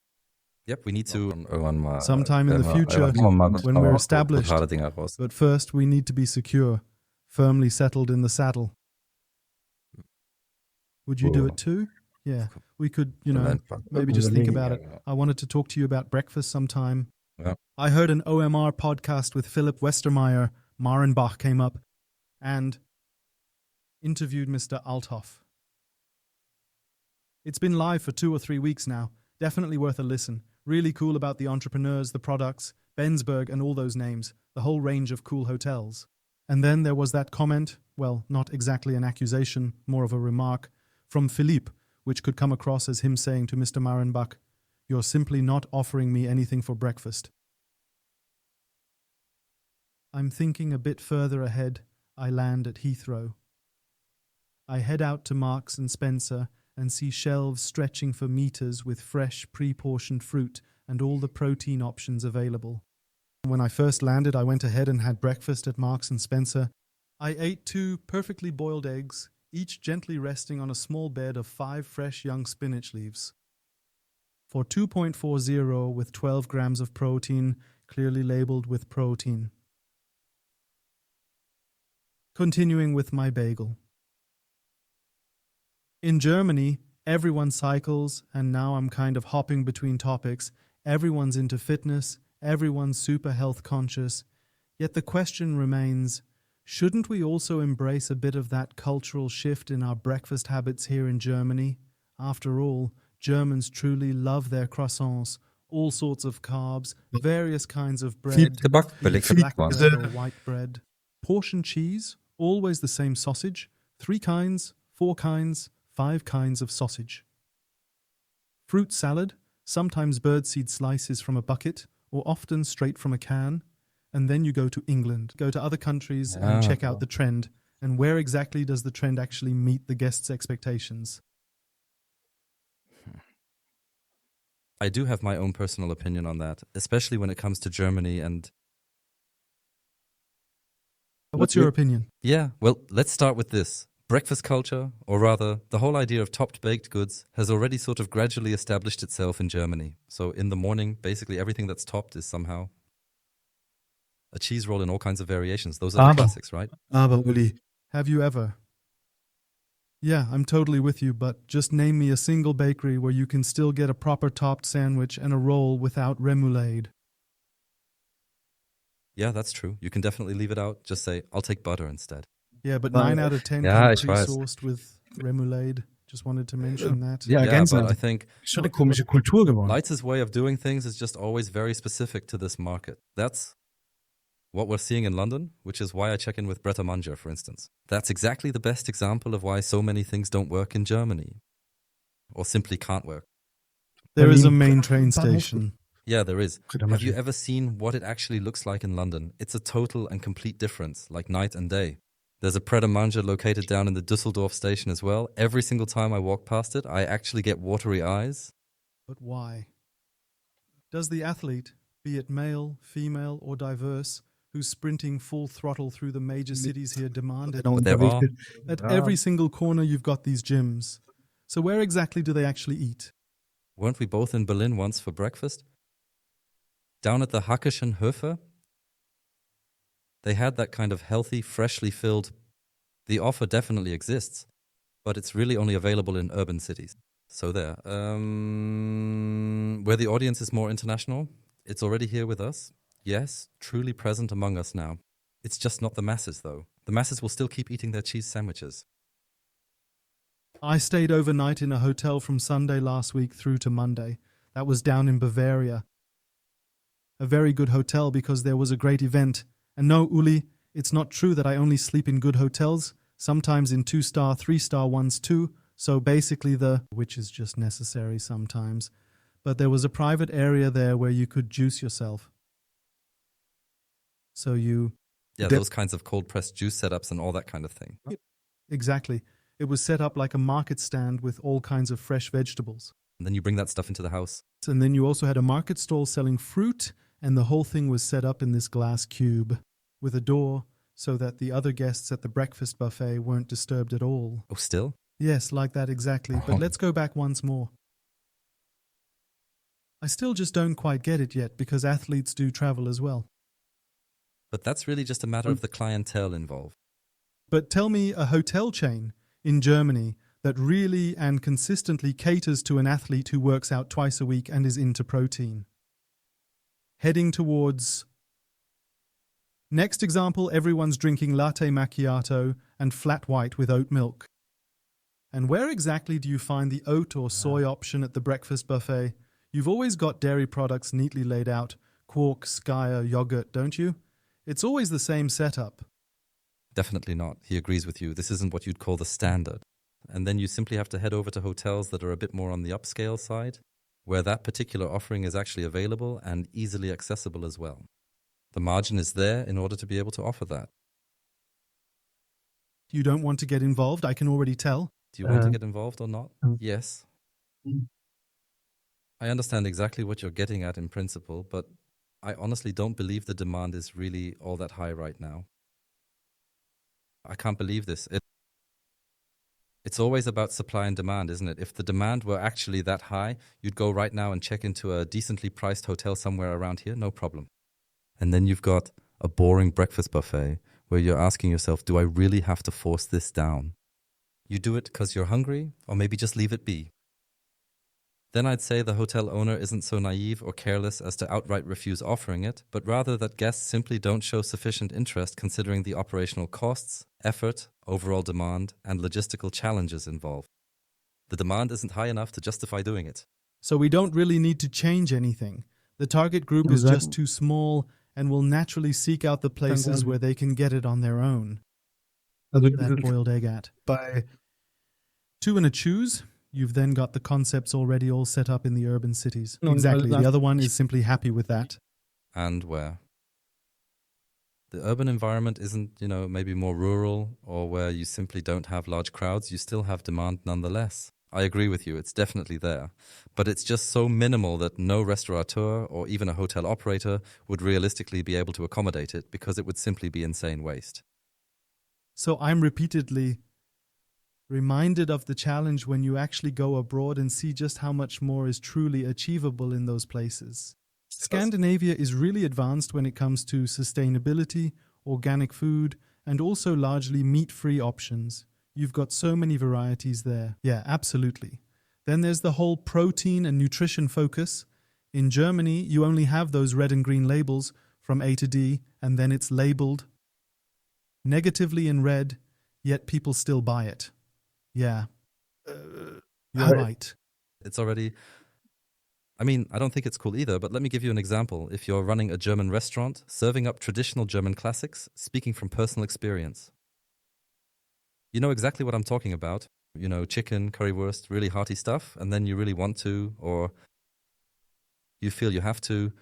Yep, we need to sometime in the future when we're established. But first, we need to be secure, firmly settled in the saddle. Would you do it too? Yeah, we could, maybe just think about it. I wanted to talk to you about breakfast sometime. Yeah. I heard an OMR podcast with Philip Westermeier. Marenbach came up and interviewed Mr. Althoff. It's been live for 2 or 3 weeks now. Definitely worth a listen. Really cool about the entrepreneurs, the products, Bensberg and all those names, the whole range of cool hotels. And then there was that comment, well, not exactly an accusation, more of a remark, from Philippe, which could come across as him saying to Mr. Marenbach, "You're simply not offering me anything for breakfast." I'm thinking a bit further ahead. I land at Heathrow. I head out to Marks and Spencer and see shelves stretching for meters with fresh, pre-portioned fruit and all the protein options available. When I first landed, I went ahead and had breakfast at Marks and Spencer. I ate 2 perfectly boiled eggs, each gently resting on a small bed of 5 fresh young spinach leaves. For 2.40 with 12 grams of protein, clearly labeled with protein. Continuing with my bagel. In Germany, everyone cycles, and now I'm kind of hopping between topics. Everyone's into fitness, everyone's super health conscious. Yet the question remains, shouldn't we also embrace a bit of that cultural shift in our breakfast habits here in Germany? After all, Germans truly love their croissants, all sorts of carbs, various kinds of bread, black bread or white bread. Portion cheese, always the same sausage, 3 kinds, 4 kinds, 5 kinds of sausage. Fruit salad, sometimes birdseed slices from a bucket, or often straight from a can. And then you go to England, go to other countries and check out the trend. And where exactly does the trend actually meet the guests' expectations? I do have my own personal opinion on that, especially when it comes to Germany and... What's your opinion? Yeah, well, let's start with this. Breakfast culture, or rather, the whole idea of topped baked goods, has already sort of gradually established itself in Germany. So in the morning, basically everything that's topped is somehow a cheese roll in all kinds of variations. Those are the classics, right? Aber Uli, Have you ever? Yeah, I'm totally with you, but just name me a single bakery where you can still get a proper topped sandwich and a roll without remoulade. Yeah, that's true. You can definitely leave it out. Just say, I'll take butter instead. Yeah, but 9 out of 10 Ja, can ich be weiß. pre-sauced with remoulade. Just wanted to mention that. ja, Yeah, ergänzen. but I think Schon eine komische Kultur geworden. Leitz's way of doing things is just always very specific to this market. That's what we're seeing in London, which is why I check in with Bretta Manger, for instance. That's exactly the best example of why so many things don't work in Germany. Or simply can't work. There is a main train station. Yeah, there is. Could Have you imagine. ever seen what it actually looks like in London? It's a total and complete difference, like night and day. There's a Pret a Manger located down in the Düsseldorf station as well. Every single time I walk past it, I actually get watery eyes. But why? Does the athlete, be it male, female, or diverse, who's sprinting full throttle through the major cities here demand it? But there are. At every single corner you've got these gyms. So where exactly do they actually eat? Weren't we both in Berlin once for breakfast? Down at the Hackischen Höfe, they had that kind of healthy, freshly filled. The offer definitely exists, but it's really only available in urban cities. So there. Where the audience is more international, it's already here with us. Yes, truly present among us now. It's just not the masses, though. The masses will still keep eating their cheese sandwiches. I stayed overnight in a hotel from Sunday last week through to Monday. That was down in Bavaria. A very good hotel because there was a great event. And no, Uli, it's not true that I only sleep in good hotels, sometimes in 2-star, 3-star ones too, so basically which is just necessary sometimes. But there was a private area there where you could juice yourself. So you... Yeah, those kinds of cold-pressed juice setups and all that kind of thing. Exactly. It was set up like a market stand with all kinds of fresh vegetables. And then you bring that stuff into the house. And then you also had a market stall selling fruit, and the whole thing was set up in this glass cube with a door so that the other guests at the breakfast buffet weren't disturbed at all. Oh, still? Yes, like that exactly. But let's go back once more. I still just don't quite get it yet because athletes do travel as well. But that's really just a matter of the clientele involved. But tell me a hotel chain in Germany that really and consistently caters to an athlete who works out twice a week and is into protein. Heading towards... Next example, everyone's drinking latte macchiato and flat white with oat milk. And where exactly do you find the oat or soy option at the breakfast buffet? You've always got dairy products neatly laid out, quark, skyr, yogurt, don't you? It's always the same setup. Definitely not. He agrees with you. This isn't what you'd call the standard. And then you simply have to head over to hotels that are a bit more on the upscale side, where that particular offering is actually available and easily accessible as well. The margin is there in order to be able to offer that. You don't want to get involved, I can already tell. Do you want to get involved or not? Yes. I understand exactly what you're getting at in principle, but I honestly don't believe the demand is really all that high right now. I can't believe this. It's always about supply and demand, isn't it? If the demand were actually that high, you'd go right now and check into a decently priced hotel somewhere around here, no problem. And then you've got a boring breakfast buffet where you're asking yourself, do I really have to force this down? You do it because you're hungry, or maybe just leave it be. Then I'd say the hotel owner isn't so naive or careless as to outright refuse offering it, but rather that guests simply don't show sufficient interest considering the operational costs, effort, overall demand, and logistical challenges involved. The demand isn't high enough to justify doing it. So we don't really need to change anything. The target group is just too small and will naturally seek out the places where they can get it on their own. That boiled egg at. By 2 and a choose, you've then got the concepts already all set up in the urban cities. No, Exactly. The other one is simply happy with that. And where? The urban environment isn't, maybe more rural or where you simply don't have large crowds. You still have demand nonetheless. I agree with you. It's definitely there. But it's just so minimal that no restaurateur or even a hotel operator would realistically be able to accommodate it because it would simply be insane waste. So I'm repeatedly reminded of the challenge when you actually go abroad and see just how much more is truly achievable in those places. Scandinavia is really advanced when it comes to sustainability, organic food, and also largely meat-free options. You've got so many varieties there. Yeah, absolutely. Then there's the whole protein and nutrition focus. In Germany, you only have those red and green labels from A to D, and then it's labeled negatively in red, yet people still buy it. Yeah. You're right. It's already... I don't think it's cool either, but let me give you an example. If you're running a German restaurant, serving up traditional German classics, speaking from personal experience. You know exactly what I'm talking about. Chicken, currywurst, really hearty stuff, and then you really want to, or you feel you have to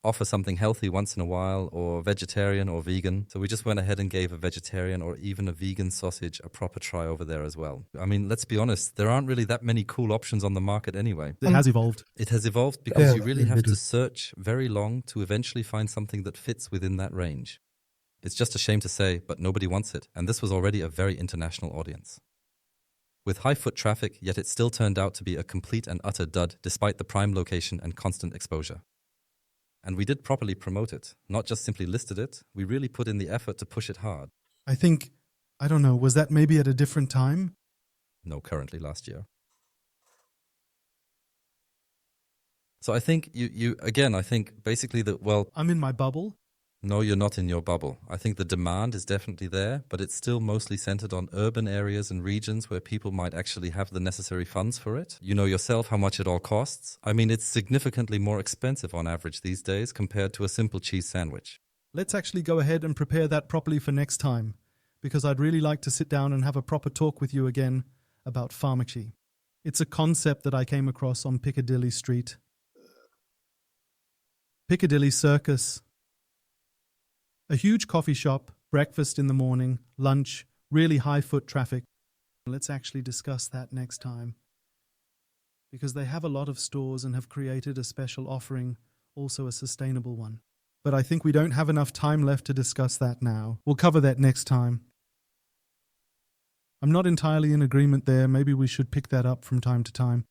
offer something healthy once in a while, or vegetarian or vegan. So we just went ahead and gave a vegetarian or even a vegan sausage a proper try over there as well. I mean, let's be honest, there aren't really that many cool options on the market anyway. It has evolved. It has evolved because Yeah, you really have it to is. search very long to eventually find something that fits within that range. It's just a shame to say, but nobody wants it. And this was already a very international audience. With high foot traffic, yet it still turned out to be a complete and utter dud despite the prime location and constant exposure. And we did properly promote it, not just simply listed it. We really put in the effort to push it hard. I think, I don't know, was that maybe at a different time? No, currently last year. So I think I think basically that, well, I'm in my bubble. no, you're not in your bubble. I think the demand is definitely there, but it's still mostly centered on urban areas and regions where people might actually have the necessary funds for it. You know yourself how much it all costs. I mean, it's significantly more expensive on average these days compared to a simple cheese sandwich. Let's actually go ahead and prepare that properly for next time, because I'd really like to sit down and have a proper talk with you again about pharmacy. It's a concept that I came across on Piccadilly Street. Piccadilly Circus. A huge coffee shop, breakfast in the morning, lunch, really high foot traffic. Let's actually discuss that next time. Because they have a lot of stores and have created a special offering, also a sustainable one. But I think we don't have enough time left to discuss that now. We'll cover that next time. I'm not entirely in agreement there. Maybe we should pick that up from time to time.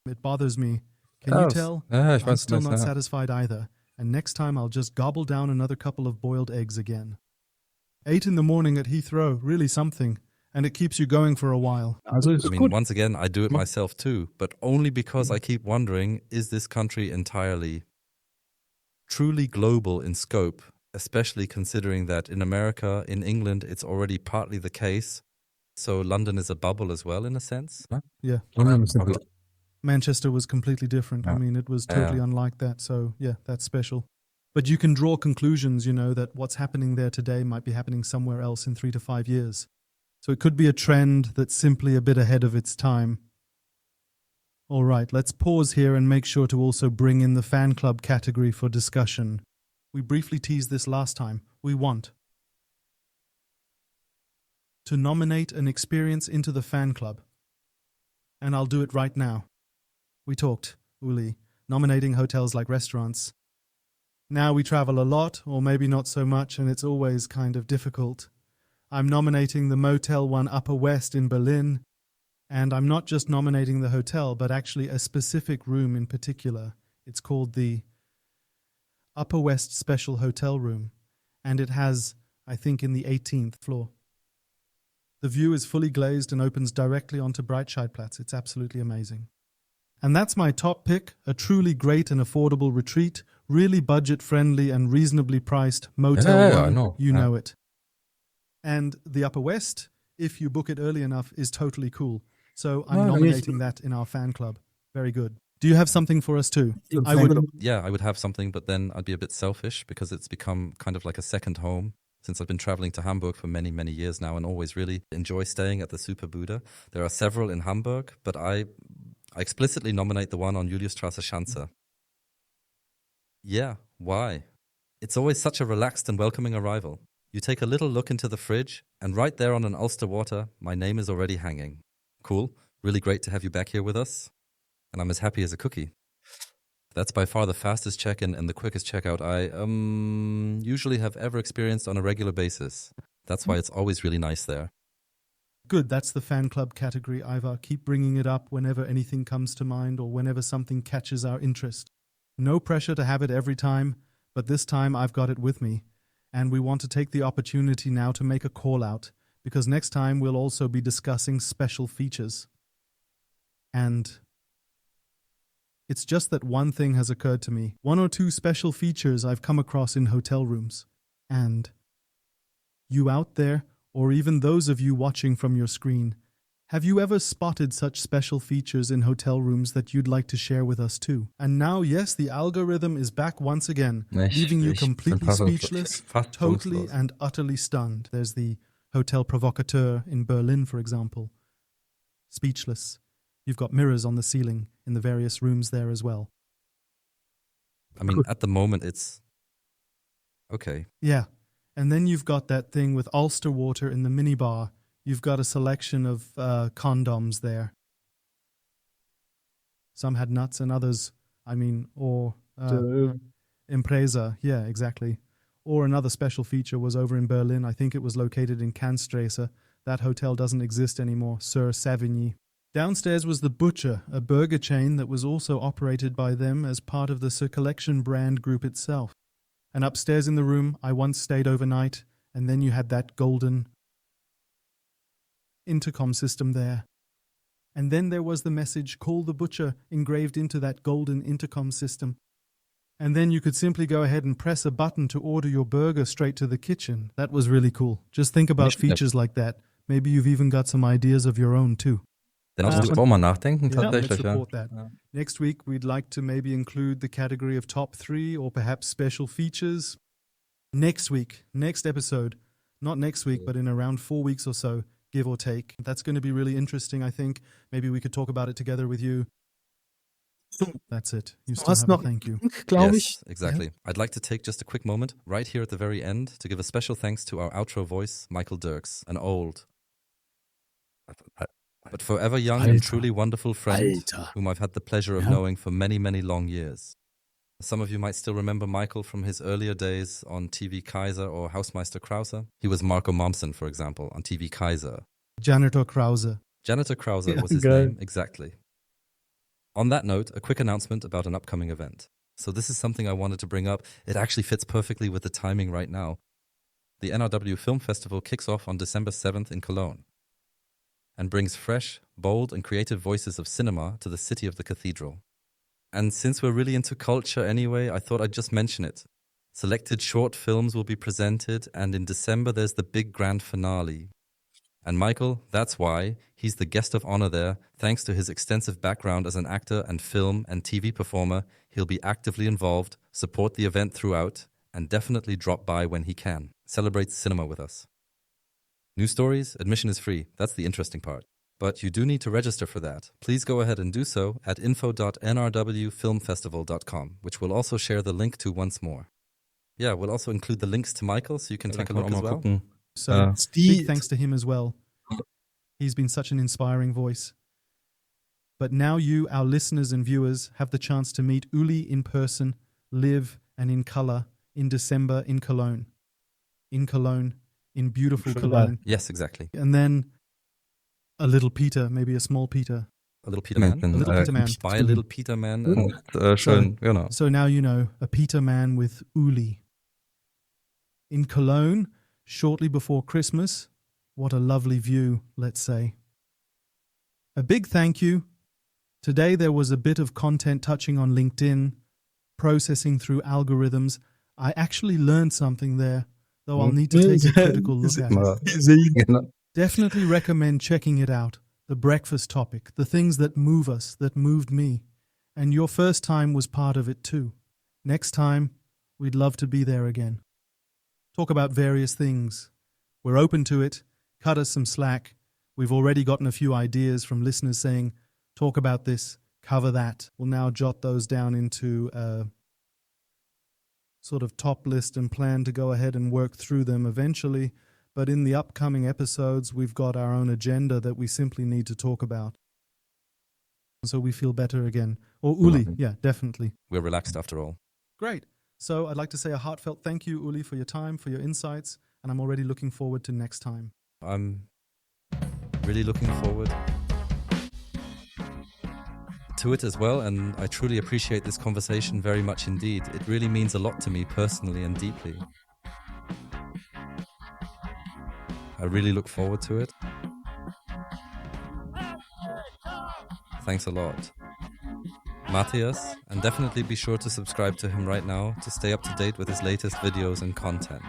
It bothers me. Can you tell? Ja, ich I'm weiß, still was du not meinst, ja. satisfied either. And next time I'll just gobble down another couple of boiled eggs again. 8 in the morning at Heathrow, really something. And it keeps you going for a while. Also ist I mean, gut. once again, I do it myself too, but only because I keep wondering, is this country entirely truly global in scope, especially considering that in America, in England, it's already partly the case. So London is a bubble as well, in a sense. Yeah. London ist eine Okay. Manchester was completely different. I Yeah. mean, it was Yeah. totally unlike that. So, yeah, that's special. But you can draw conclusions, that what's happening there today might be happening somewhere else in 3 to 5 years. So it could be a trend that's simply a bit ahead of its time. All right, let's pause here and make sure to also bring in the fan club category for discussion. We briefly teased this last time. We want to nominate an experience into the fan club. And I'll do it right now. We talked, Uli, nominating hotels like restaurants. Now we travel a lot, or maybe not so much, and it's always kind of difficult. I'm nominating the Motel 1 Upper West in Berlin, and I'm not just nominating the hotel, but actually a specific room in particular. It's called the Upper West Special Hotel Room, and it has, I think, in the 18th floor. The view is fully glazed and opens directly onto Breitscheidplatz. It's absolutely amazing. And that's my top pick, a truly great and affordable retreat, really budget-friendly and reasonably priced Motel Yeah, 1, I know. you Yeah. know it. And the Upper West, if you book it early enough, is totally cool. So I'm Well, nominating that in our fan club. Very good. Do you have something for us too? I would. Yeah, I would have something, but then I'd be a bit selfish because it's become kind of like a second home since I've been traveling to Hamburg for many, many years now and always really enjoy staying at the Super Buddha. There are several in Hamburg, but I explicitly nominate the one on Juliusstraße Schanze. Yeah, why? It's always such a relaxed and welcoming arrival. You take a little look into the fridge, and right there on an Ulster water, my name is already hanging. Cool. Really great to have you back here with us. And I'm as happy as a cookie. That's by far the fastest check-in and the quickest checkout I usually have ever experienced on a regular basis. That's why it's always really nice there. Good, that's the fan club category, Ivar. Keep bringing it up whenever anything comes to mind or whenever something catches our interest. No pressure to have it every time, but this time I've got it with me. And we want to take the opportunity now to make a call out, because next time we'll also be discussing special features. And it's just that one thing has occurred to me. 1 or 2 special features I've come across in hotel rooms. And you out there, or even those of you watching from your screen, have you ever spotted such special features in hotel rooms that you'd like to share with us too? And now, yes, the algorithm is back once again, leaving you completely speechless, totally and utterly stunned. There's the Hotel Provocateur in Berlin, for example. Speechless. You've got mirrors on the ceiling in the various rooms there as well. I mean, at the moment, it's okay. Yeah. And then you've got that thing with Ulster water in the minibar. You've got a selection of condoms there. Some had nuts and others, or Impreza. Yeah, exactly. Or another special feature was over in Berlin. I think it was located in Kantstrasse. That hotel doesn't exist anymore, Sur Savigny. Downstairs was the Butcher, a burger chain that was also operated by them as part of the Sir Collection brand group itself. And upstairs in the room, I once stayed overnight, and then you had that golden intercom system there. And then there was the message, "Call the Butcher," engraved into that golden intercom system. And then you could simply go ahead and press a button to order your burger straight to the kitchen. That was really cool. Just think about features like that. Maybe you've even got some ideas of your own too. Da muss ich auch mal nachdenken, Yeah, let's tatsächlich. Ja. support that. Next week, we'd like to maybe include the category of top 3 or perhaps special features. Next week, next episode, not next week, but in around 4 weeks or so, give or take. That's going to be really interesting, I think. Maybe we could talk about it together with you. That's it. You still have a thank you. Yes, exactly. I'd like to take just a quick moment right here at the very end to give a special thanks to our outro voice, Michael Dirks, an old, but forever young and truly wonderful friend whom I've had the pleasure of knowing for many, many long years. Some of you might still remember Michael from his earlier days on TV Kaiser or Hausmeister Krause. He was Marco Momsen, for example, on TV Kaiser. Janitor Krause. Janitor Krause was his name, exactly. On that note, a quick announcement about an upcoming event. So this is something I wanted to bring up. It actually fits perfectly with the timing right now. The NRW Film Festival kicks off on December 7th in Cologne and brings fresh, bold and creative voices of cinema to the city of the cathedral. And since we're really into culture anyway, I thought I'd just mention it. Selected short films will be presented, and in December there's the big grand finale. And Michael, that's why, he's the guest of honor there. Thanks to his extensive background as an actor and film and TV performer, he'll be actively involved, support the event throughout, and definitely drop by when he can. Celebrate cinema with us. New stories, admission is free. That's the interesting part. But you do need to register for that. Please go ahead and do so at info.nrwfilmfestival.com, which we'll also share the link to once more. Yeah, we'll also include the links to Michael so you can take a look as well. Gucken. So big thanks to him as well. He's been such an inspiring voice. But now you, our listeners and viewers, have the chance to meet Uli in person, live and in color in December in Cologne. In Cologne, in beautiful Cologne. Yes, exactly. And then a little Peter, maybe a small Peter. A little Peter Man. A little Peter Man. Buy a little Peter Man. Und, schön, genau. So now you know, a Peter Man with Uli. In Cologne, shortly before Christmas. What a lovely view, let's say. A big thank you. Today there was a bit of content touching on LinkedIn, processing through algorithms. I actually learned something there, though I'll need to take a critical look at it. Definitely recommend checking it out. The breakfast topic, the things that move us, that moved me. And your first time was part of it too. Next time, we'd love to be there again. Talk about various things. We're open to it. Cut us some slack. We've already gotten a few ideas from listeners saying, talk about this, cover that. We'll now jot those down into a sort of top list and plan to go ahead and work through them eventually. But in the upcoming episodes, we've got our own agenda that we simply need to talk about. So we feel better again. Or Uli, yeah, definitely. We're relaxed after all. Great. So I'd like to say a heartfelt thank you, Uli, for your time, for your insights, and I'm already looking forward to next time. I'm really looking forward to it as well, and I truly appreciate this conversation very much indeed. It really means a lot to me personally and deeply. I really look forward to it. Thanks a lot. Matthias, and definitely be sure to subscribe to him right now to stay up to date with his latest videos and content.